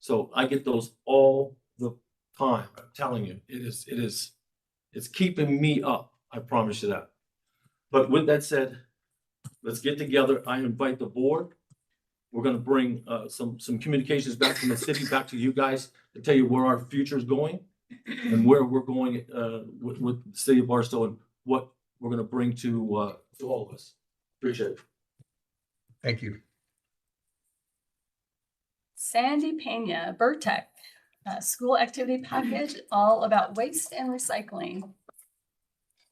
So I get those all the time. I'm telling you, it's keeping me up. I promise you that. But with that said, let's get together. I invite the board. We're going to bring some communications back from the city, back to you guys to tell you where our future is going and where we're going with the city of Barstow and what we're going to bring to all of us. Appreciate it. Thank you. Sandy Pena, Burtech, school activity package, all about waste and recycling.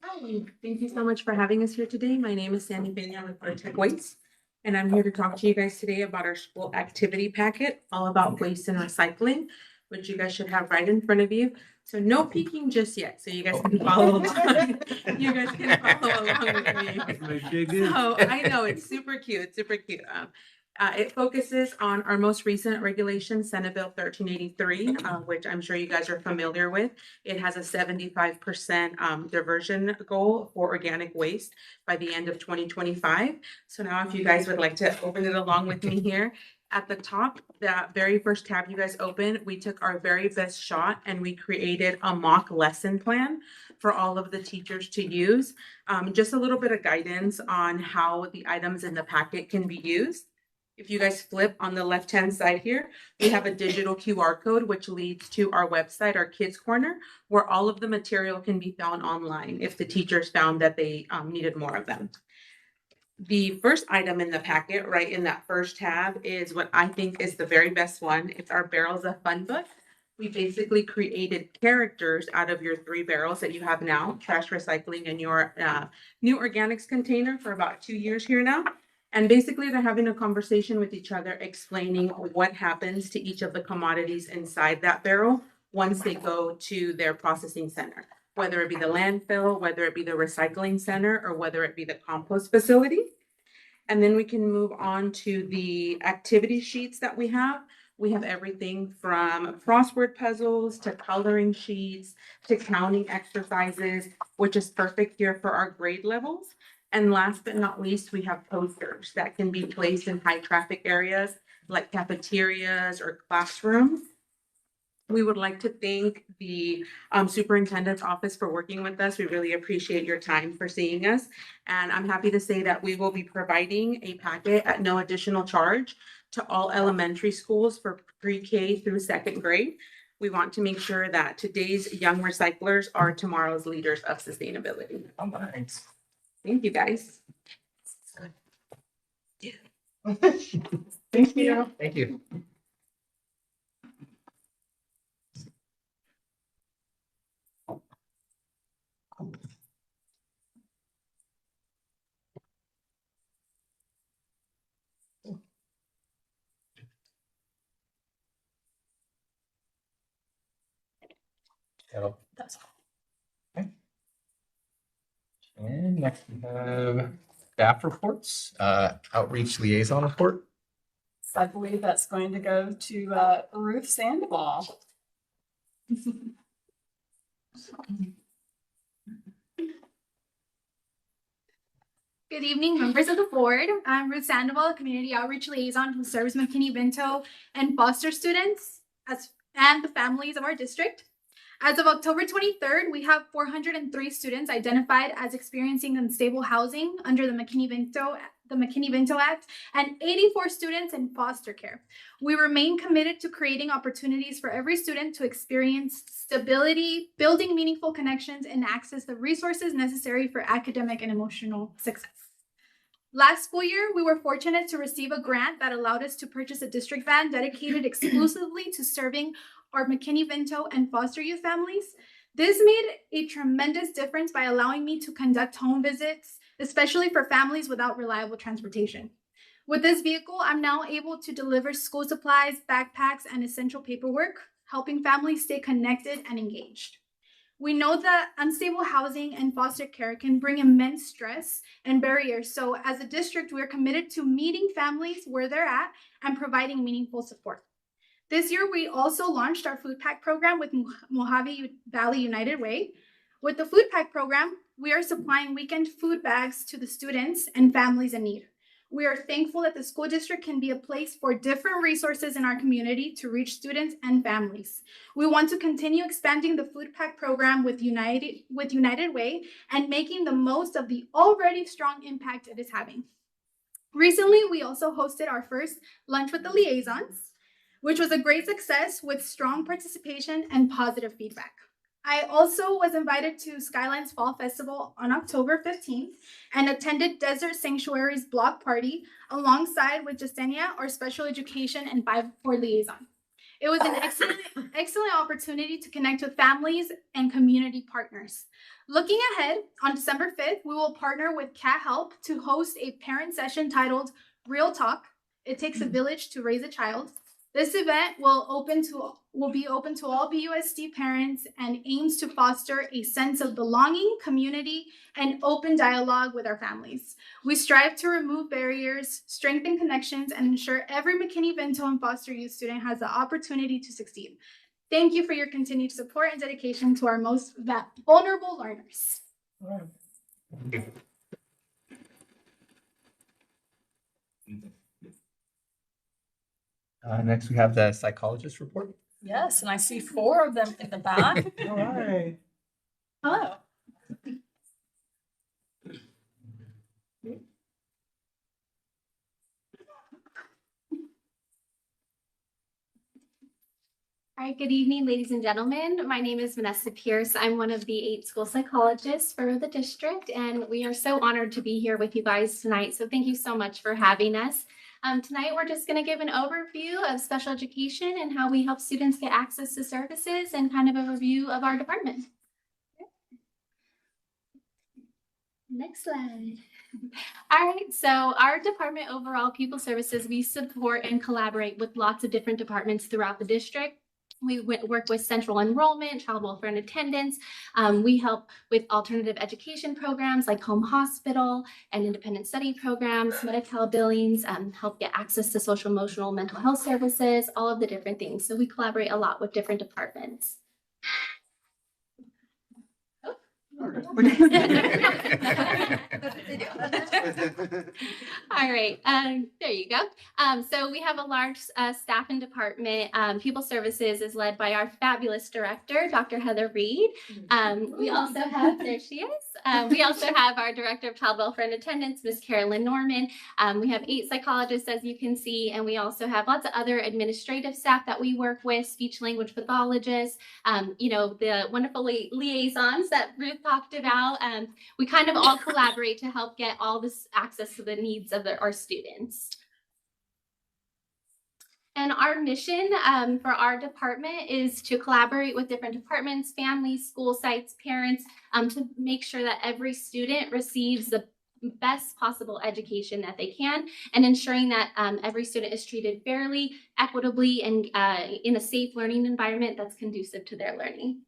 Hi, thank you so much for having us here today. My name is Sandy Pena with Bartech Waste. and I'm here to talk to you guys today about our school activity packet, all about waste and recycling, which you guys should have right in front of you. So no peeking just yet, so you guys can follow along. You guys can follow along with me. So I know it's super cute, it's super cute. It focuses on our most recent regulation, Senate Bill 1383, which I'm sure you guys are familiar with. It has a 75% diversion goal for organic waste by the end of 2025. So now if you guys would like to open it along with me here, at the top, that very first tab you guys open, we took our very best shot and we created a mock lesson plan for all of the teachers to use. Just a little bit of guidance on how the items in the packet can be used. If you guys flip on the left-hand side here, we have a digital QR code, which leads to our website, our Kids Corner, where all of the material can be found online if the teachers found that they needed more of them. The first item in the packet, right in that first tab, is what I think is the very best one. It's our Barrels of Fun book. We basically created characters out of your 3 barrels that you have now, trash recycling and your new organics container for about 2 years here now. And basically they're having a conversation with each other, explaining what happens to each of the commodities inside that barrel once they go to their processing center, whether it be the landfill, whether it be the recycling center, or whether it be the compost facility. And then we can move on to the activity sheets that we have. We have everything from crossword puzzles to coloring sheets to counting exercises, which is perfect here for our grade levels. And last but not least, we have posters that can be placed in high traffic areas like cafeterias or classrooms. We would like to thank the superintendent's office for working with us. We really appreciate your time for seeing us. And I'm happy to say that we will be providing a packet at no additional charge to all elementary schools for pre-K through 2nd grade. We want to make sure that today's young recyclers are tomorrow's leaders of sustainability. Thank you, guys. Thank you. Thank you. So, okay. And next we have staff reports, outreach liaison report. So I believe that's going to go to Ruth Sandoval. Good evening, members of the board. I'm Ruth Sandoval, Community Outreach Liaison who serves McKinney-Vento and foster students and the families of our district. As of October 23rd, we have 403 students identified as experiencing unstable housing under the McKinney-Vento Act, and 84 students in foster care. We remain committed to creating opportunities for every student to experience stability, building meaningful connections, and access the resources necessary for academic and emotional success. Last school year, we were fortunate to receive a grant that allowed us to purchase a district van dedicated exclusively to serving our McKinney-Vento and foster youth families. This made a tremendous difference by allowing me to conduct home visits, especially for families without reliable transportation. With this vehicle, I'm now able to deliver school supplies, backpacks, and essential paperwork, helping families stay connected and engaged. We know that unstable housing and foster care can bring immense stress and barriers. So as a district, we're committed to meeting families where they're at and providing meaningful support. This year, we also launched our food pack program with Mojave Valley United Way. With the food pack program, we are supplying weekend food bags to the students and families in need. We are thankful that the school district can be a place for different resources in our community to reach students and families. We want to continue expanding the food pack program with United Way and making the most of the already strong impact it is having. Recently, we also hosted our first Lunch with the Liaisons, which was a great success with strong participation and positive feedback. I also was invited to Skyline's Fall Festival on October 15th and attended Desert Sanctuary's block party alongside with Justenia, our special education and 5-4 liaison. It was an excellent opportunity to connect with families and community partners. Looking ahead, on December 5th, we will partner with Cat Help to host a parent session titled Real talk. It takes a village to raise a child. This event will be open to all BUSD parents and aims to foster a sense of belonging, community, and open dialogue with our families. We strive to remove barriers, strengthen connections, and ensure every McKinney-Vento and Foster Youth student has the opportunity to succeed. Thank you for your continued support and dedication to our most vulnerable learners. Next, we have the psychologist report. Yes, and I see 4 of them in the back. All right. Hello. All right, good evening, ladies and gentlemen. My name is Vanessa Pierce. I'm one of the 8 school psychologists for the district, and we are so honored to be here with you guys tonight. So thank you so much for having us. Tonight, we're just going to give an overview of special education and how we help students get access to services and kind of a review of our department. Next slide. All right, so our department overall, Pupil Services, we support and collaborate with lots of different departments throughout the district. We work with central enrollment, child welfare and attendance. We help with alternative education programs like home hospital and independent study programs, Medi-Cal billings, help get access to social, emotional, mental health services, all of the different things. So we collaborate a lot with different departments. All right, there you go. So we have a large staff and department. Pupil Services is led by our fabulous director, Dr. Heather Reed. We also have, there she is. We also have our director of child welfare and attendance, Ms. Carolyn Norman. We have 8 psychologists, as you can see, and we also have lots of other administrative staff that we work with, speech language pathologists, you know, the wonderful liaisons that Ruth talked about. We kind of all collaborate to help get all this access to the needs of our students. And our mission for our department is to collaborate with different departments, families, school sites, parents, to make sure that every student receives the best possible education that they can, and ensuring that every student is treated fairly, equitably, and in a safe learning environment that's conducive to their learning.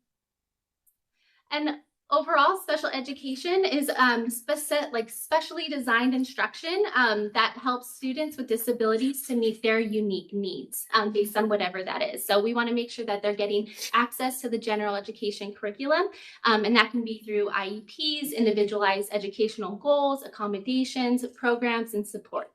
And overall, special education is specially designed instruction that helps students with disabilities to meet their unique needs based on whatever that is. So we want to make sure that they're getting access to the general education curriculum, and that can be through IEPs, individualized educational goals, accommodations, programs, and supports.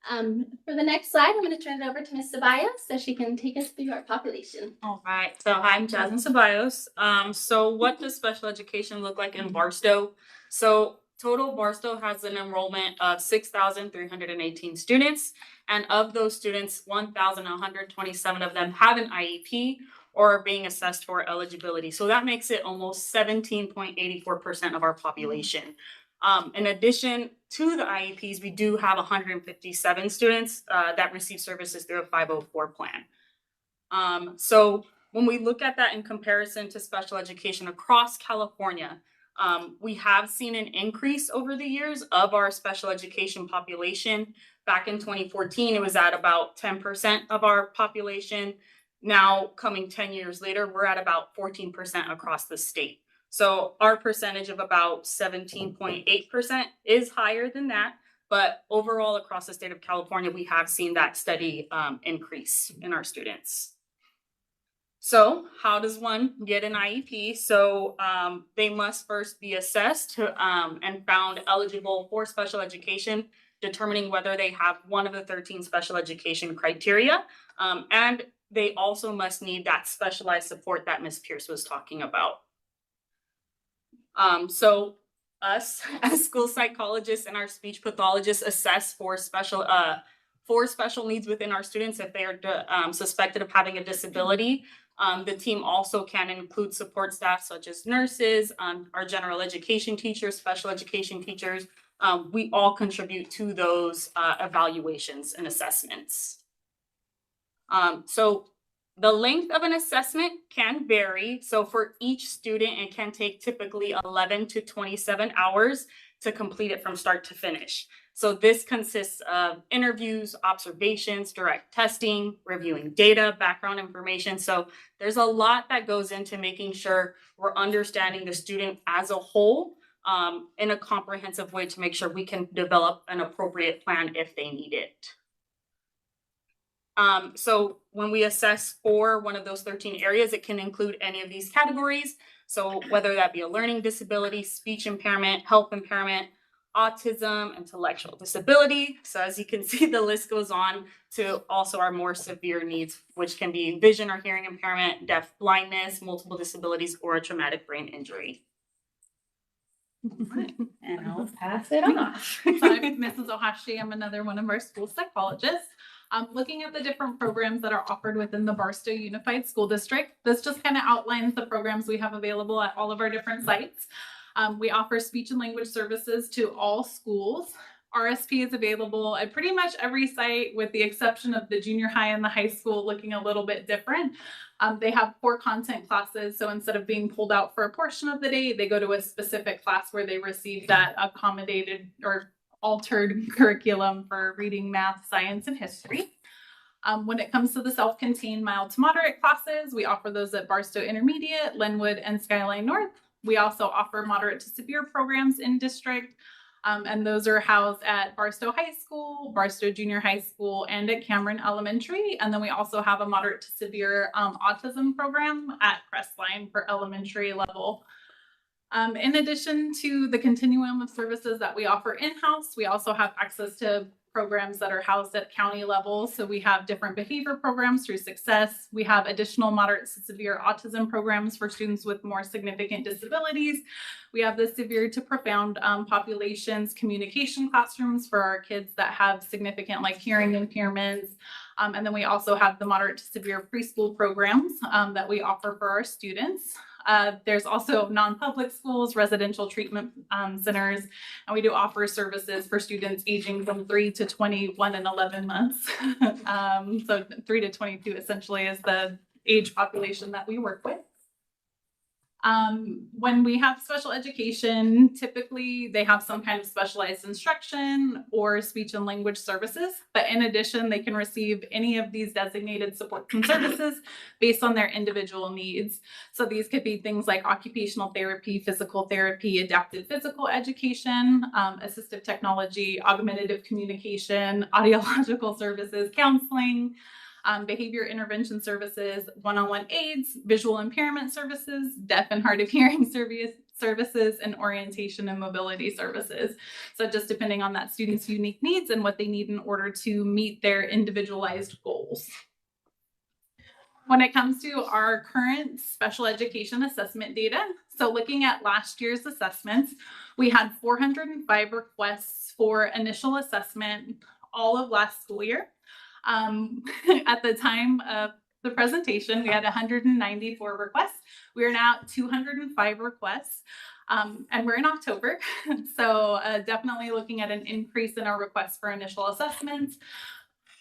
For the next slide, I'm going to turn it over to Ms. Ceballos so she can take us through our population. All right, so I'm Jasmine Ceballos. So what does special education look like in Barstow? So total Barstow has an enrollment of 6,318 students, and of those students, 1,127 of them have an IEP or are being assessed for eligibility. So that makes it almost 17.84% of our population. In addition to the IEPs, we do have 157 students that receive services through a 504 plan. So when we look at that in comparison to special education across California, we have seen an increase over the years of our special education population. Back in 2014, it was at about 10% of our population. Now, coming 10 years later, we're at about 14% across the state. So our percentage of about 17.8% is higher than that, but overall across the state of California, we have seen that steady increase in our students. So how does one get an IEP? So they must first be assessed and found eligible for special education, determining whether they have one of the 13 special education criteria, and they also must need that specialized support that Ms. Pierce was talking about. So us as school psychologists and our speech pathologists assess for special needs within our students if they are suspected of having a disability. The team also can include support staff such as nurses, our general education teachers, special education teachers. We all contribute to those evaluations and assessments. So the length of an assessment can vary. So for each student, it can take typically 11 to 27 hours. to complete it from start to finish. So this consists of interviews, observations, direct testing, reviewing data, background information. So there's a lot that goes into making sure we're understanding the student as a whole in a comprehensive way to make sure we can develop an appropriate plan if they need it. So when we assess for one of those 13 areas, it can include any of these categories. So whether that be a learning disability, speech impairment, health impairment, autism, intellectual disability. So as you can see, the list goes on to also our more severe needs, which can be vision or hearing impairment, deaf blindness, multiple disabilities, or a traumatic brain injury. And I'll pass it off. So I'm Mrs. Ohashi. I'm another one of our school psychologists. Looking at the different programs that are offered within the Barstow Unified School District. This just kind of outlines the programs we have available at all of our different sites. We offer speech and language services to all schools. RSP is available at pretty much every site with the exception of the junior high and the high school looking a little bit different. They have core content classes, so instead of being pulled out for a portion of the day, they go to a specific class where they receive that accommodated or altered curriculum for reading, math, science, and history. When it comes to the self-contained mild to moderate classes, we offer those at Barstow Intermediate, Linwood, and Skyline North. We also offer moderate to severe programs in district, and those are housed at Barstow High School, Barstow Junior High School, and at Cameron Elementary. And then we also have a moderate to severe autism program at Crestline for elementary level. In addition to the continuum of services that we offer in-house, we also have access to programs that are housed at county level. So we have different behavior programs through Success. We have additional moderate to severe autism programs for students with more significant disabilities. We have the severe to profound populations communication classrooms for our kids that have significant like hearing impairments. And then we also have the moderate to severe preschool programs that we offer for our students. There's also non-public schools, residential treatment centers, and we do offer services for students aging from 3 to 21 and 11 months. So 3 to 22 essentially is the age population that we work with. When we have special education, typically they have some kind of specialized instruction or speech and language services, but in addition, they can receive any of these designated supports and services based on their individual needs. So these could be things like occupational therapy, physical therapy, adaptive physical education, assistive technology, augmentative communication, audiological services, counseling, behavior intervention services, one-on-one aids, visual impairment services, deaf and hard of hearing services, and orientation and mobility services. So just depending on that student's unique needs and what they need in order to meet their individualized goals. When it comes to our current special education assessment data, so looking at last year's assessments, we had 405 requests for initial assessment all of last school year. At the time of the presentation, we had 194 requests. We are now at 205 requests, and we're in October. So definitely looking at an increase in our requests for initial assessments.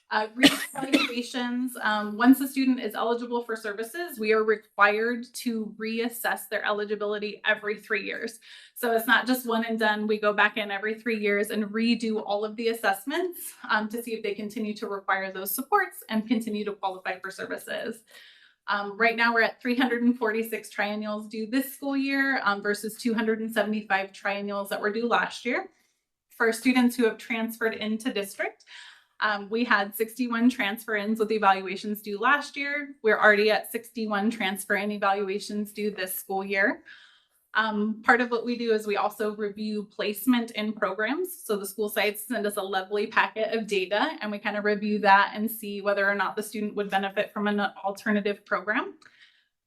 Reevaluations, once a student is eligible for services, we are required to reassess their eligibility every 3 years. So it's not just one and done. We go back in every 3 years and redo all of the assessments to see if they continue to require those supports and continue to qualify for services. Right now we're at 346 triennials due this school year versus 275 triennials that were due last year. For students who have transferred into district, we had 61 transfer-ins with evaluations due last year. We're already at 61 transfer-in evaluations due this school year. Part of what we do is we also review placement in programs. So the school sites send us a lovely packet of data and we kind of review that and see whether or not the student would benefit from an alternative program.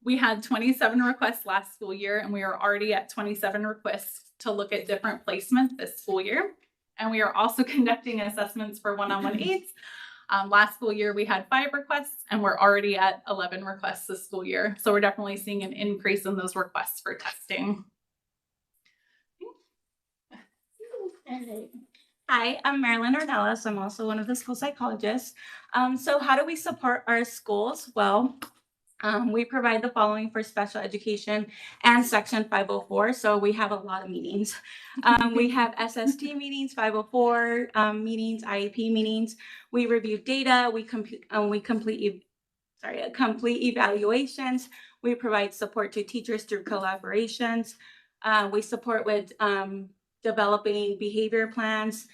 We had 27 requests last school year and we are already at 27 requests to look at different placements this school year. And we are also conducting assessments for one-on-one aids. Last school year, we had 5 requests and we're already at 11 requests this school year. So we're definitely seeing an increase in those requests for testing. Hi, I'm Marilyn Ornelas. I'm also one of the school psychologists. So how do we support our schools? Well, We provide the following for special education and section 504. So we have a lot of meetings. We have SST meetings, 504 meetings, IEP meetings. We review data. We complete evaluations. We provide support to teachers through collaborations. We support with developing behavior plans.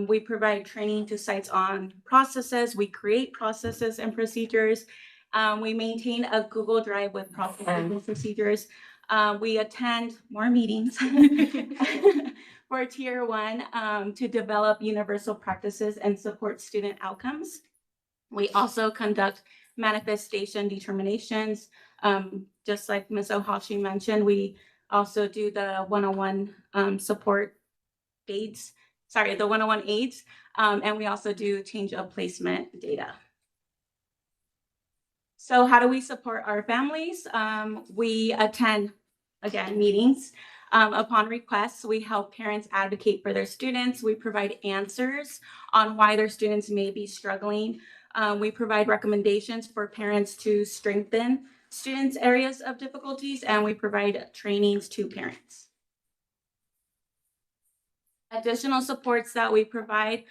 We provide training to sites on processes. We create processes and procedures. We maintain a Google Drive with processes and procedures. We attend more meetings for Tier 1 to develop universal practices and support student outcomes. We also conduct manifestation determinations. Just like Ms. Ohashi mentioned, we also do the one-on-one support aids, the one-on-one aids, and we also do change of placement data. So how do we support our families? We attend, again, meetings. Upon request, we help parents advocate for their students. We provide answers on why their students may be struggling. We provide recommendations for parents to strengthen students' areas of difficulties, and we provide trainings to parents. Additional supports that we provide,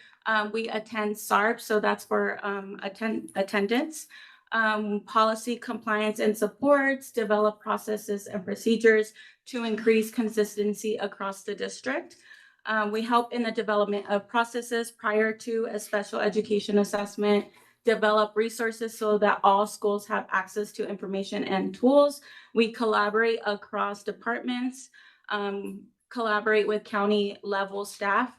we attend SARP, so that's for attendance. Policy compliance and supports, develop processes and procedures to increase consistency across the district. We help in the development of processes prior to a special education assessment, develop resources so that all schools have access to information and tools. We collaborate across departments, collaborate with county level staff,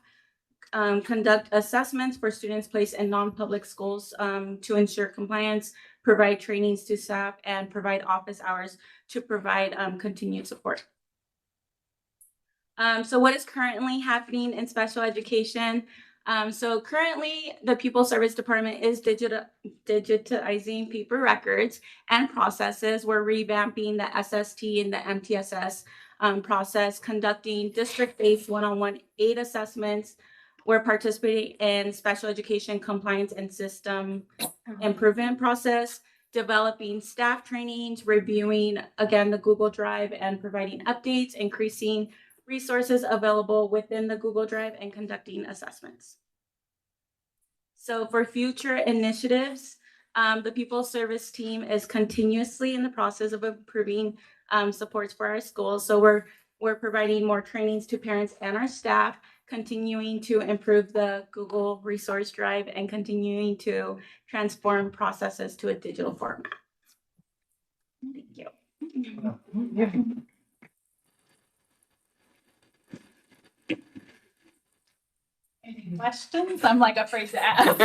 conduct assessments for students placed in non-public schools to ensure compliance, provide trainings to staff, and provide office hours to provide continued support. So what is currently happening in special education? So currently the People Service Department is digitizing paper records and processes. We're revamping the SST and the MTSS process, conducting district-based one-on-one aid assessments. We're participating in special education compliance and system improvement process, developing staff trainings, reviewing, again, the Google Drive and providing updates, increasing resources available within the Google Drive, and conducting assessments. So for future initiatives, the People Service team is continuously in the process of improving supports for our schools. So we're providing more trainings to parents and our staff, continuing to improve the Google Resource Drive, and continuing to transform processes to a digital format. Thank you. Any questions? I'm like afraid to ask.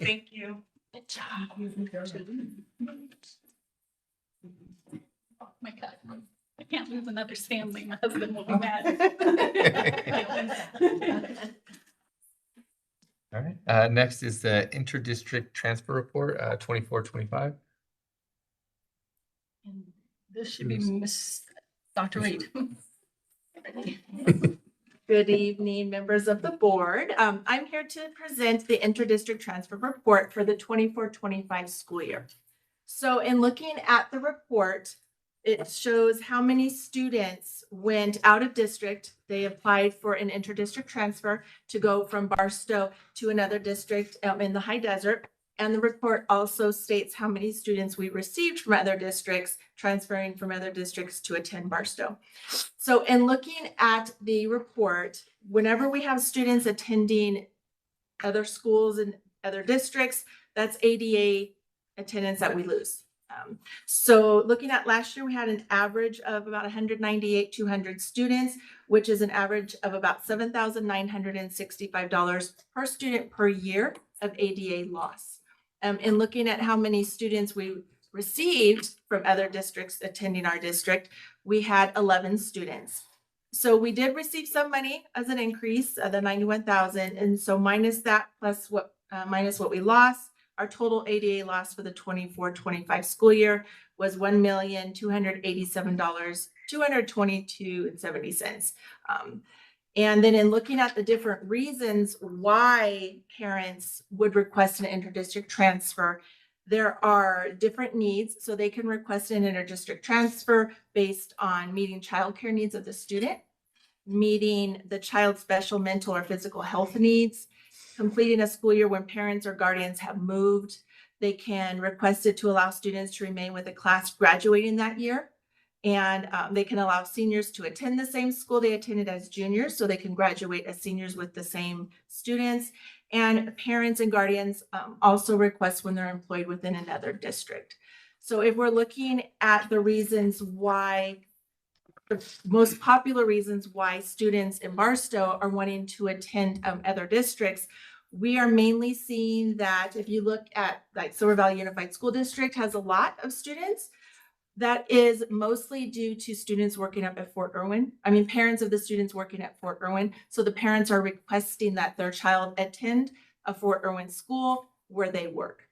Thank you. Good job. Oh my God. I can't lose another Stanley. My husband will be mad. All right. Next is the inter-district transfer report, 24-25. This should be Miss Dr. Reed. Good evening, members of the board. I'm here to present the inter-district transfer report for the 24-25 school year. So in looking at the report, it shows how many students went out of district. They applied for an inter-district transfer to go from Barstow to another district in the high desert. And the report also states how many students we received from other districts, transferring from other districts to attend Barstow. So in looking at the report, whenever we have students attending other schools and other districts, that's ADA attendance that we lose. So looking at last year, we had an average of about 198,200 students, which is an average of about $7,965 per student per year of ADA loss. In looking at how many students we received from other districts attending our district, we had 11 students. So we did receive some money as an increase of the 91,000, and so minus that plus minus what we lost, our total ADA loss for the 24-25 school year was $1,287,222.70. And then in looking at the different reasons why parents would request an interdistrict transfer, there are different needs. So they can request an interdistrict transfer based on meeting childcare needs of the student, meeting the child's special mental or physical health needs, completing a school year when parents or guardians have moved. They can request it to allow students to remain with a class graduating that year. And they can allow seniors to attend the same school they attended as juniors, so they can graduate as seniors with the same students. And parents and guardians also request when they're employed within another district. So if we're looking at the reasons why, the most popular reasons why students in Barstow are wanting to attend other districts, we are mainly seeing that if you look at like Silver Valley Unified School District has a lot of students. That is mostly due to students working up at Fort Irwin. I mean, parents of the students working at Fort Irwin. So the parents are requesting that their child attend a Fort Irwin school where they work.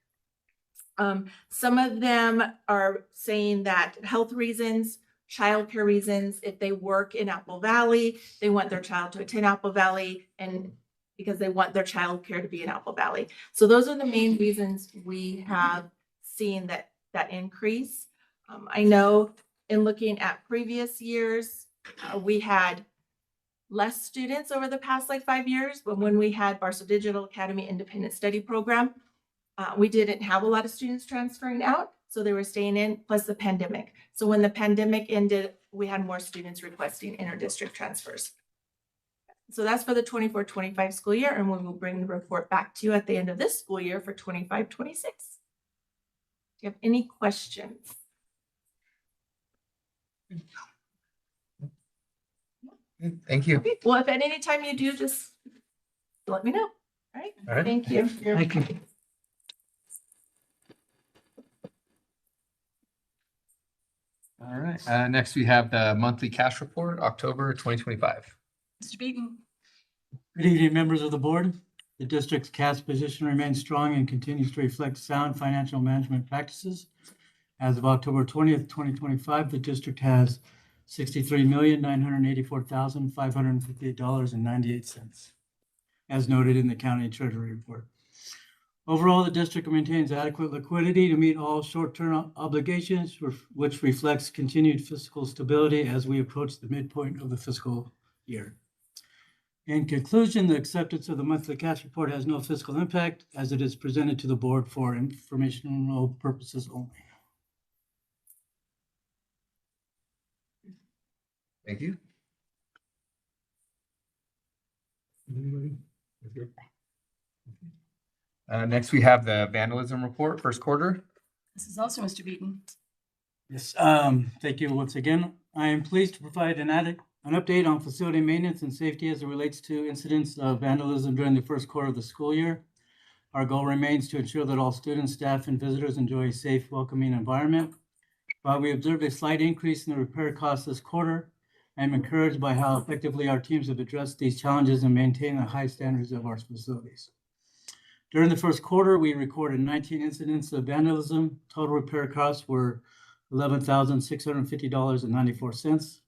Some of them are saying that health reasons, childcare reasons, if they work in Apple Valley, they want their child to attend Apple Valley and because they want their childcare to be in Apple Valley. So those are the main reasons we have seen that increase. I know in looking at previous years, we had less students over the past like 5 years, but when we had Barstow Digital Academy Independent Study Program, we didn't have a lot of students transferring out, so they were staying in, plus the pandemic. So when the pandemic ended, we had more students requesting interdistrict transfers. So that's for the 24-25 school year, and we will bring the report back to you at the end of this school year for 25-26. Do you have any questions? Thank you. Okay, well, if at any time you do, just let me know. All right. All right. Thank you. Thank you. All right. Next, we have the monthly cash report, October 2025. Mr. Beaton. Good evening, members of the board. The district's cash position remains strong and continues to reflect sound financial management practices. As of October 20th, 2025, the district has $63,984,558.98, as noted in the county treasury report. Overall, the district maintains adequate liquidity to meet all short-term obligations, which reflects continued fiscal stability as we approach the midpoint of the fiscal year. In conclusion, the acceptance of the monthly cash report has no fiscal impact as it is presented to the board for informational purposes only. Thank you. Next, we have the vandalism report, first quarter. This is also Mr. Beaton. Yes, thank you once again. I am pleased to provide an update on facility maintenance and safety as it relates to incidents of vandalism during the first quarter of the school year. Our goal remains to ensure that all students, staff, and visitors enjoy a safe, welcoming environment. While we observed a slight increase in the repair costs this quarter, I am encouraged by how effectively our teams have addressed these challenges and maintained the high standards of our facilities. During the first quarter, we recorded 19 incidents of vandalism. Total repair costs were $11,650.94,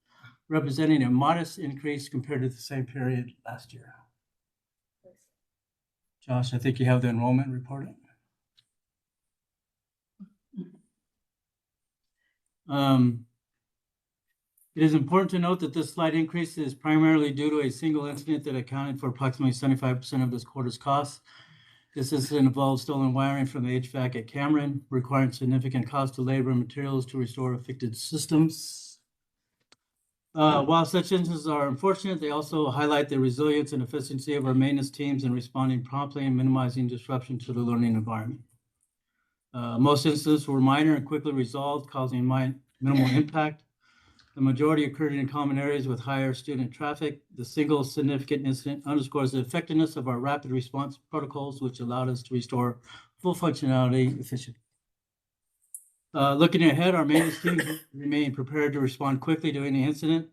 representing a modest increase compared to the same period last year. Josh, I think you have the enrollment report. It is important to note that this slight increase is primarily due to a single incident that accounted for approximately 75% of this quarter's costs. This incident involved stolen wiring from the HVAC at Cameron, requiring significant cost of labor and materials to restore affected systems. While such incidents are unfortunate, they also highlight the resilience and efficiency of our maintenance teams in responding promptly and minimizing disruption to the learning environment. Most incidents were minor and quickly resolved, causing minimal impact. The majority occurred in common areas with higher student traffic. The single significant incident underscores the effectiveness of our rapid response protocols, which allowed us to restore full functionality efficiently. Looking ahead, our maintenance teams remain prepared to respond quickly to any incident.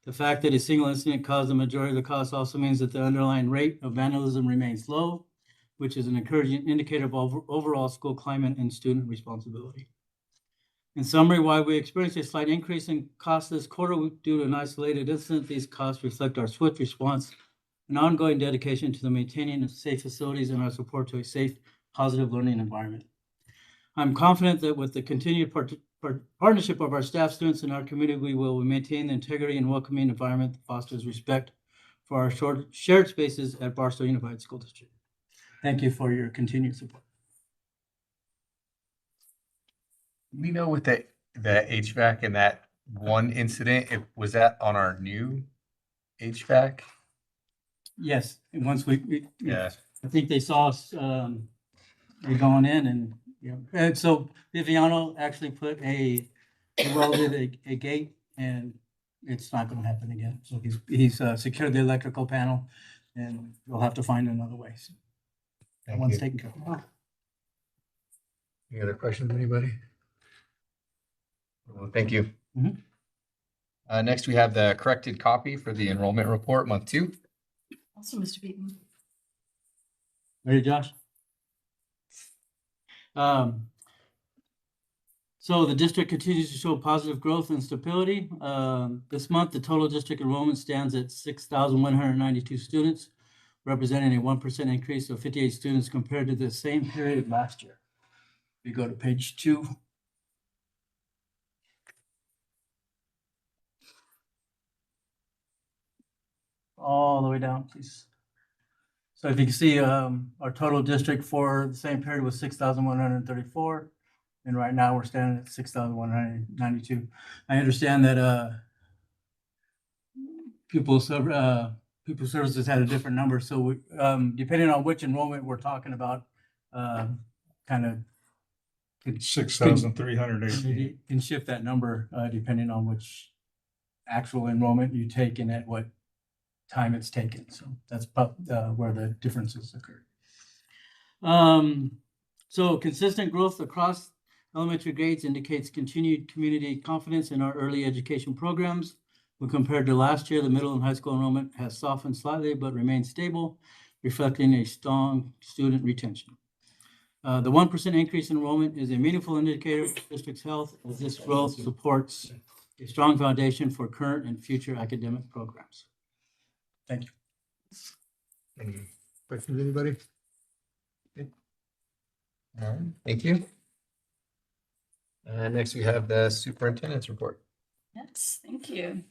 The fact that a single incident caused the majority of the cost also means that the underlying rate of vandalism remains low, which is an encouraging indicator of overall school climate and student responsibility. In summary, while we experienced a slight increase in costs this quarter due to an isolated incident, these costs reflect our swift response and ongoing dedication to the maintaining of safe facilities and our support to a safe, positive learning environment. I'm confident that with the continued partnership of our staff, students, and our community, we will maintain the integrity and welcoming environment that fosters respect for our shared spaces at Barstow Unified School District. Thank you for your continued support. We know with the HVAC and that one incident, was that on our new HVAC? Yes, and once we Yeah. I think they saw us going in and, you know, and so Viviano actually he welded a gate and it's not gonna happen again. So he's secured the electrical panel and we'll have to find another way. So that one's taken care of. Any other questions, anybody? Well, thank you. Mhm. Next, we have the corrected copy for the enrollment report, month 2. Also, Mr. Beaton. Ready, Josh? So the district continues to show positive growth and stability. This month, the total district enrollment stands at 6,192 students, representing a 1% increase of 58 students compared to the same period last year. We go to page 2. All the way down, please. So if you can see, our total district for the same period was 6,134. And right now we're standing at 6,192. I understand that pupil services had a different number. So we, depending on which enrollment we're talking about, kind of 6,380. can shift that number depending on which actual enrollment you take and at what time it's taken. So that's where the differences occur. So consistent growth across elementary grades indicates continued community confidence in our early education programs. When compared to last year, the middle and high school enrollment has softened slightly but remains stable, reflecting a strong student retention. The 1% increase in enrollment is a meaningful indicator of the district's health, as this growth supports a strong foundation for current and future academic programs. Thank you. Any questions, anybody? All right, thank you. Next, we have the superintendent's report. Yes, thank you.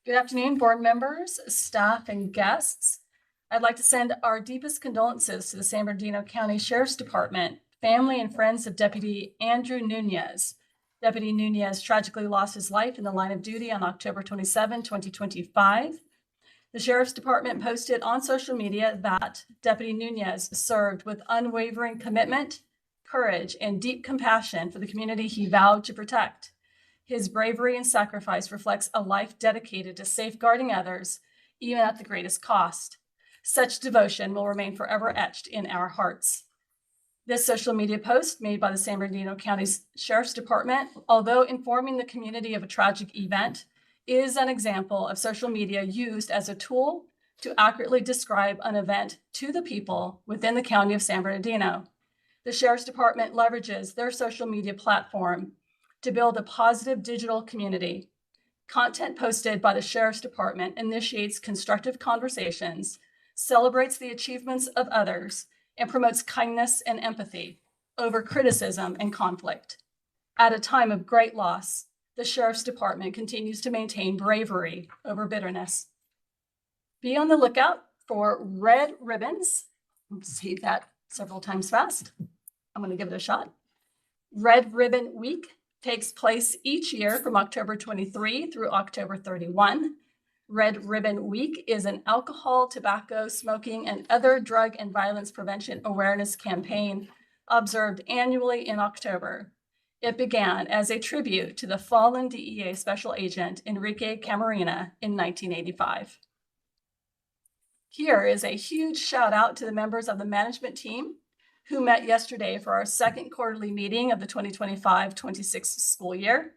Good afternoon, board members, staff, and guests. I'd like to send our deepest condolences to the San Bernardino County Sheriff's Department, family, and friends of Deputy Andrew Nunez. Deputy Nunez tragically lost his life in the line of duty on October 27, 2025. The Sheriff's Department posted on social media that Deputy Nunez served with unwavering commitment, courage, and deep compassion for the community he vowed to protect. His bravery and sacrifice reflects a life dedicated to safeguarding others, even at the greatest cost. Such devotion will remain forever etched in our hearts. This social media post made by the San Bernardino County Sheriff's Department, although informing the community of a tragic event, is an example of social media used as a tool to accurately describe an event to the people within the county of San Bernardino. The Sheriff's Department leverages their social media platform to build a positive digital community. Content posted by the Sheriff's Department initiates constructive conversations, celebrates the achievements of others, and promotes kindness and empathy over criticism and conflict. At a time of great loss, the Sheriff's Department continues to maintain bravery over bitterness. Be on the lookout for red ribbons. Say that several times fast. I'm going to give it a shot. Red Ribbon Week takes place each year from October 23 through October 31. Red Ribbon Week is an alcohol, tobacco, smoking, and other drug and violence prevention awareness campaign observed annually in October. It began as a tribute to the fallen DEA Special Agent Enrique Camarena in 1985. Here is a huge shout out to the members of the management team who met yesterday for our second quarterly meeting of the 2025-26 school year.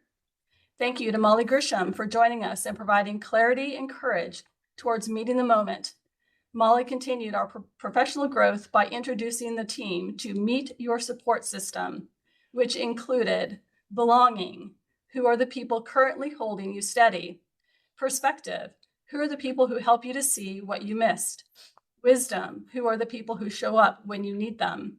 Thank you to Molly Grisham for joining us and providing clarity and courage towards meeting the moment. Molly continued our professional growth by introducing the team to Meet Your Support System, which included Belonging, who are the people currently holding you steady? Perspective, who are the people who help you to see what you missed? Wisdom, who are the people who show up when you need them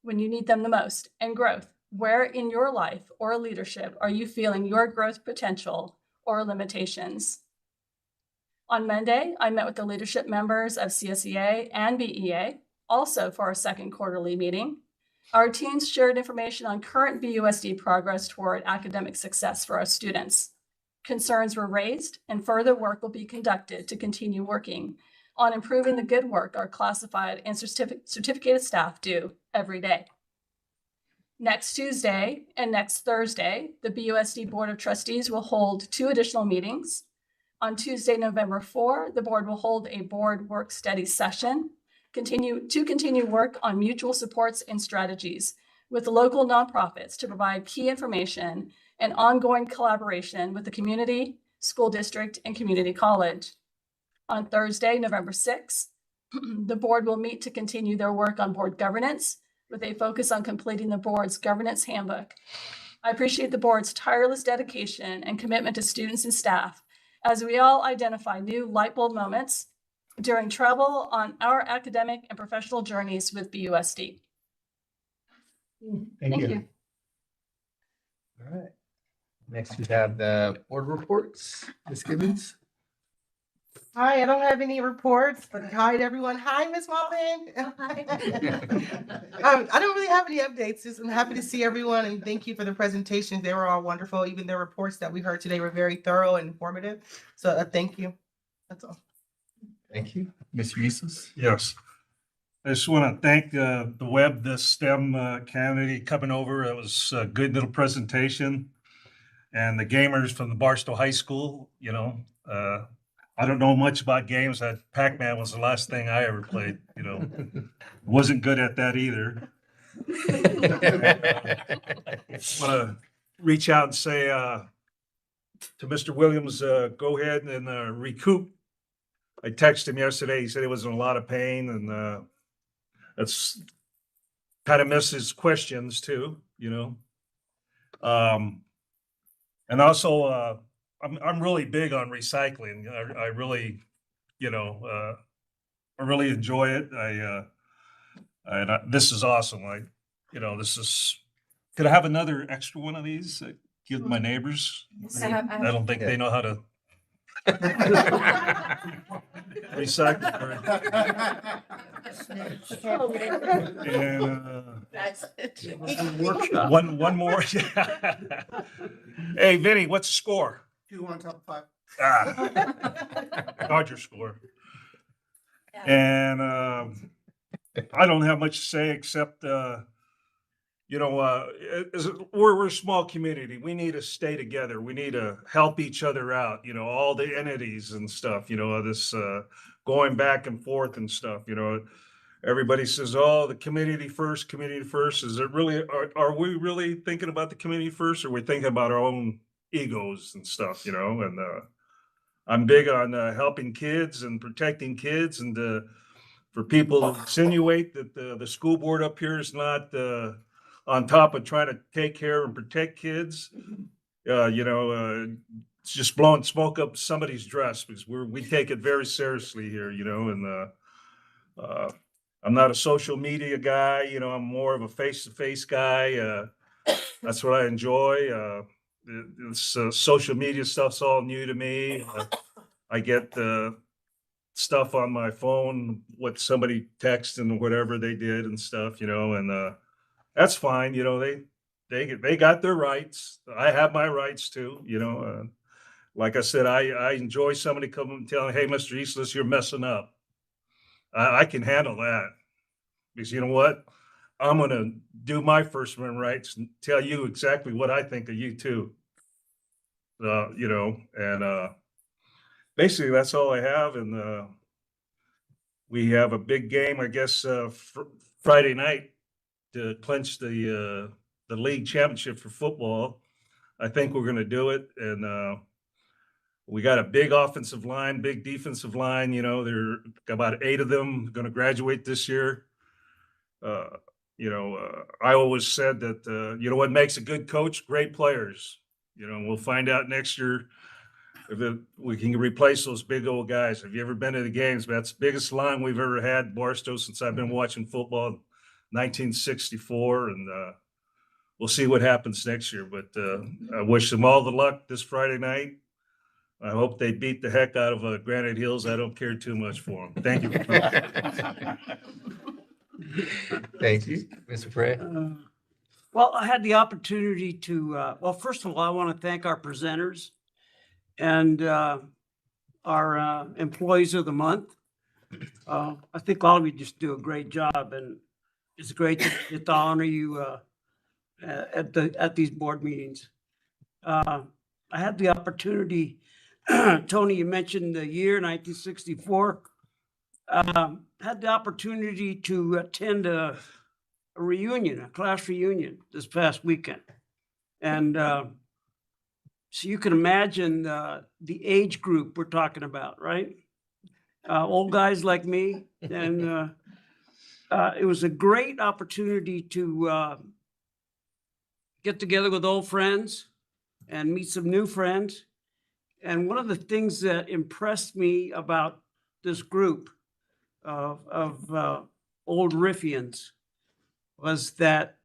the most? And growth, where in your life or leadership are you feeling your growth potential or limitations? On Monday, I met with the leadership members of CSEA and BEA, also for our second quarterly meeting. Our teams shared information on current BUSD progress toward academic success for our students. Concerns were raised, and further work will be conducted to continue working on improving the good work our classified and certificated staff do every day. Next Tuesday and next Thursday, the BUSD Board of Trustees will hold 2 additional meetings. On Tuesday, November 4, the board will hold a board work study session, continue work on mutual supports and strategies with local nonprofits to provide key information and ongoing collaboration with the community, school district, and community college. On Thursday, November 6, the board will meet to continue their work on board governance with a focus on completing the board's governance handbook. I appreciate the board's tireless dedication and commitment to students and staff as we all identify new light bulb moments during travel on our academic and professional journeys with BUSD. Thank you. All right. Next, we have the board reports. Ms. Gibbons? Hi, I don't have any reports, but hi to everyone. Hi, Ms. Walden. I don't really have any updates. Just I'm happy to see everyone and thank you for the presentations. They were all wonderful. Even the reports that we heard today were very thorough and informative. So thank you. That's all. Thank you. Mr. Eustace? Yes. I just want to thank the web, the STEM community coming over. It was a good little presentation. And the gamers from the Barstow High School, I don't know much about games. That Pac-Man was the last thing I ever played, Wasn't good at that either. Want to reach out and say to Mr. Williams, go ahead and recoup. I texted him yesterday. He said he was in a lot of pain, and that's kind of missed his questions too, And also, I'm really big on recycling. I really, I really enjoy it. This is awesome. Could I have another extra one of these? Give my neighbors. I don't think they know how to recycle. And one more. Hey, Vinny, what's the score? 2 on top of 5. Dodger score. And I don't have much to say except, we're a small community. We need to stay together. We need to help each other out, all the entities and stuff, this going back and forth and stuff, Everybody says, oh, the community first. Is it really, are we really thinking about the community first, or are we thinking about our own egos and stuff, And I'm big on helping kids and protecting kids, and for people to insinuate that the school board up here is not on top of trying to take care and protect kids, it's just blowing smoke up somebody's dress, because we take it very seriously here, and I'm not a social media guy, I'm more of a face-to-face guy. That's what I enjoy. This social media stuff's all new to me. I get stuff on my phone, what somebody texted and whatever they did and stuff, and that's fine. They got their rights. I have my rights too, Like I said, I enjoy somebody coming and telling, hey, Mr. Eastless, you're messing up. I can handle that, because you know what? I'm going to do my First Amendment rights and tell you exactly what I think of you too. And basically that's all I have. And we have a big game, I guess, Friday night to clinch the league championship for football. I think we're going to do it. And we got a big offensive line, big defensive line. There are about 8 of them going to graduate this year. I always said that, what makes a good coach? Great players. We'll find out next year if we can replace those big old guys. Have you ever been to the games? That's the biggest line we've ever had, Barstow, since I've been watching football in 1964. And we'll see what happens next year. But I wish them all the luck this Friday night. I hope they beat the heck out of Granite Hills. I don't care too much for them. Thank you. Thank you. Mr. Frey? Well, I had the opportunity to, well, first of all, I want to thank our presenters and our employees of the month. I think all of you just do a great job, and it's great to get to honor you at these board meetings. I had the opportunity, Tony, you mentioned the year 1964. Had the opportunity to attend a reunion, a class reunion this past weekend. And so you can imagine the age group we're talking about, right? Old guys like me. And it was a great opportunity to get together with old friends and meet some new friends. And one of the things that impressed me about this group of old Riffians was that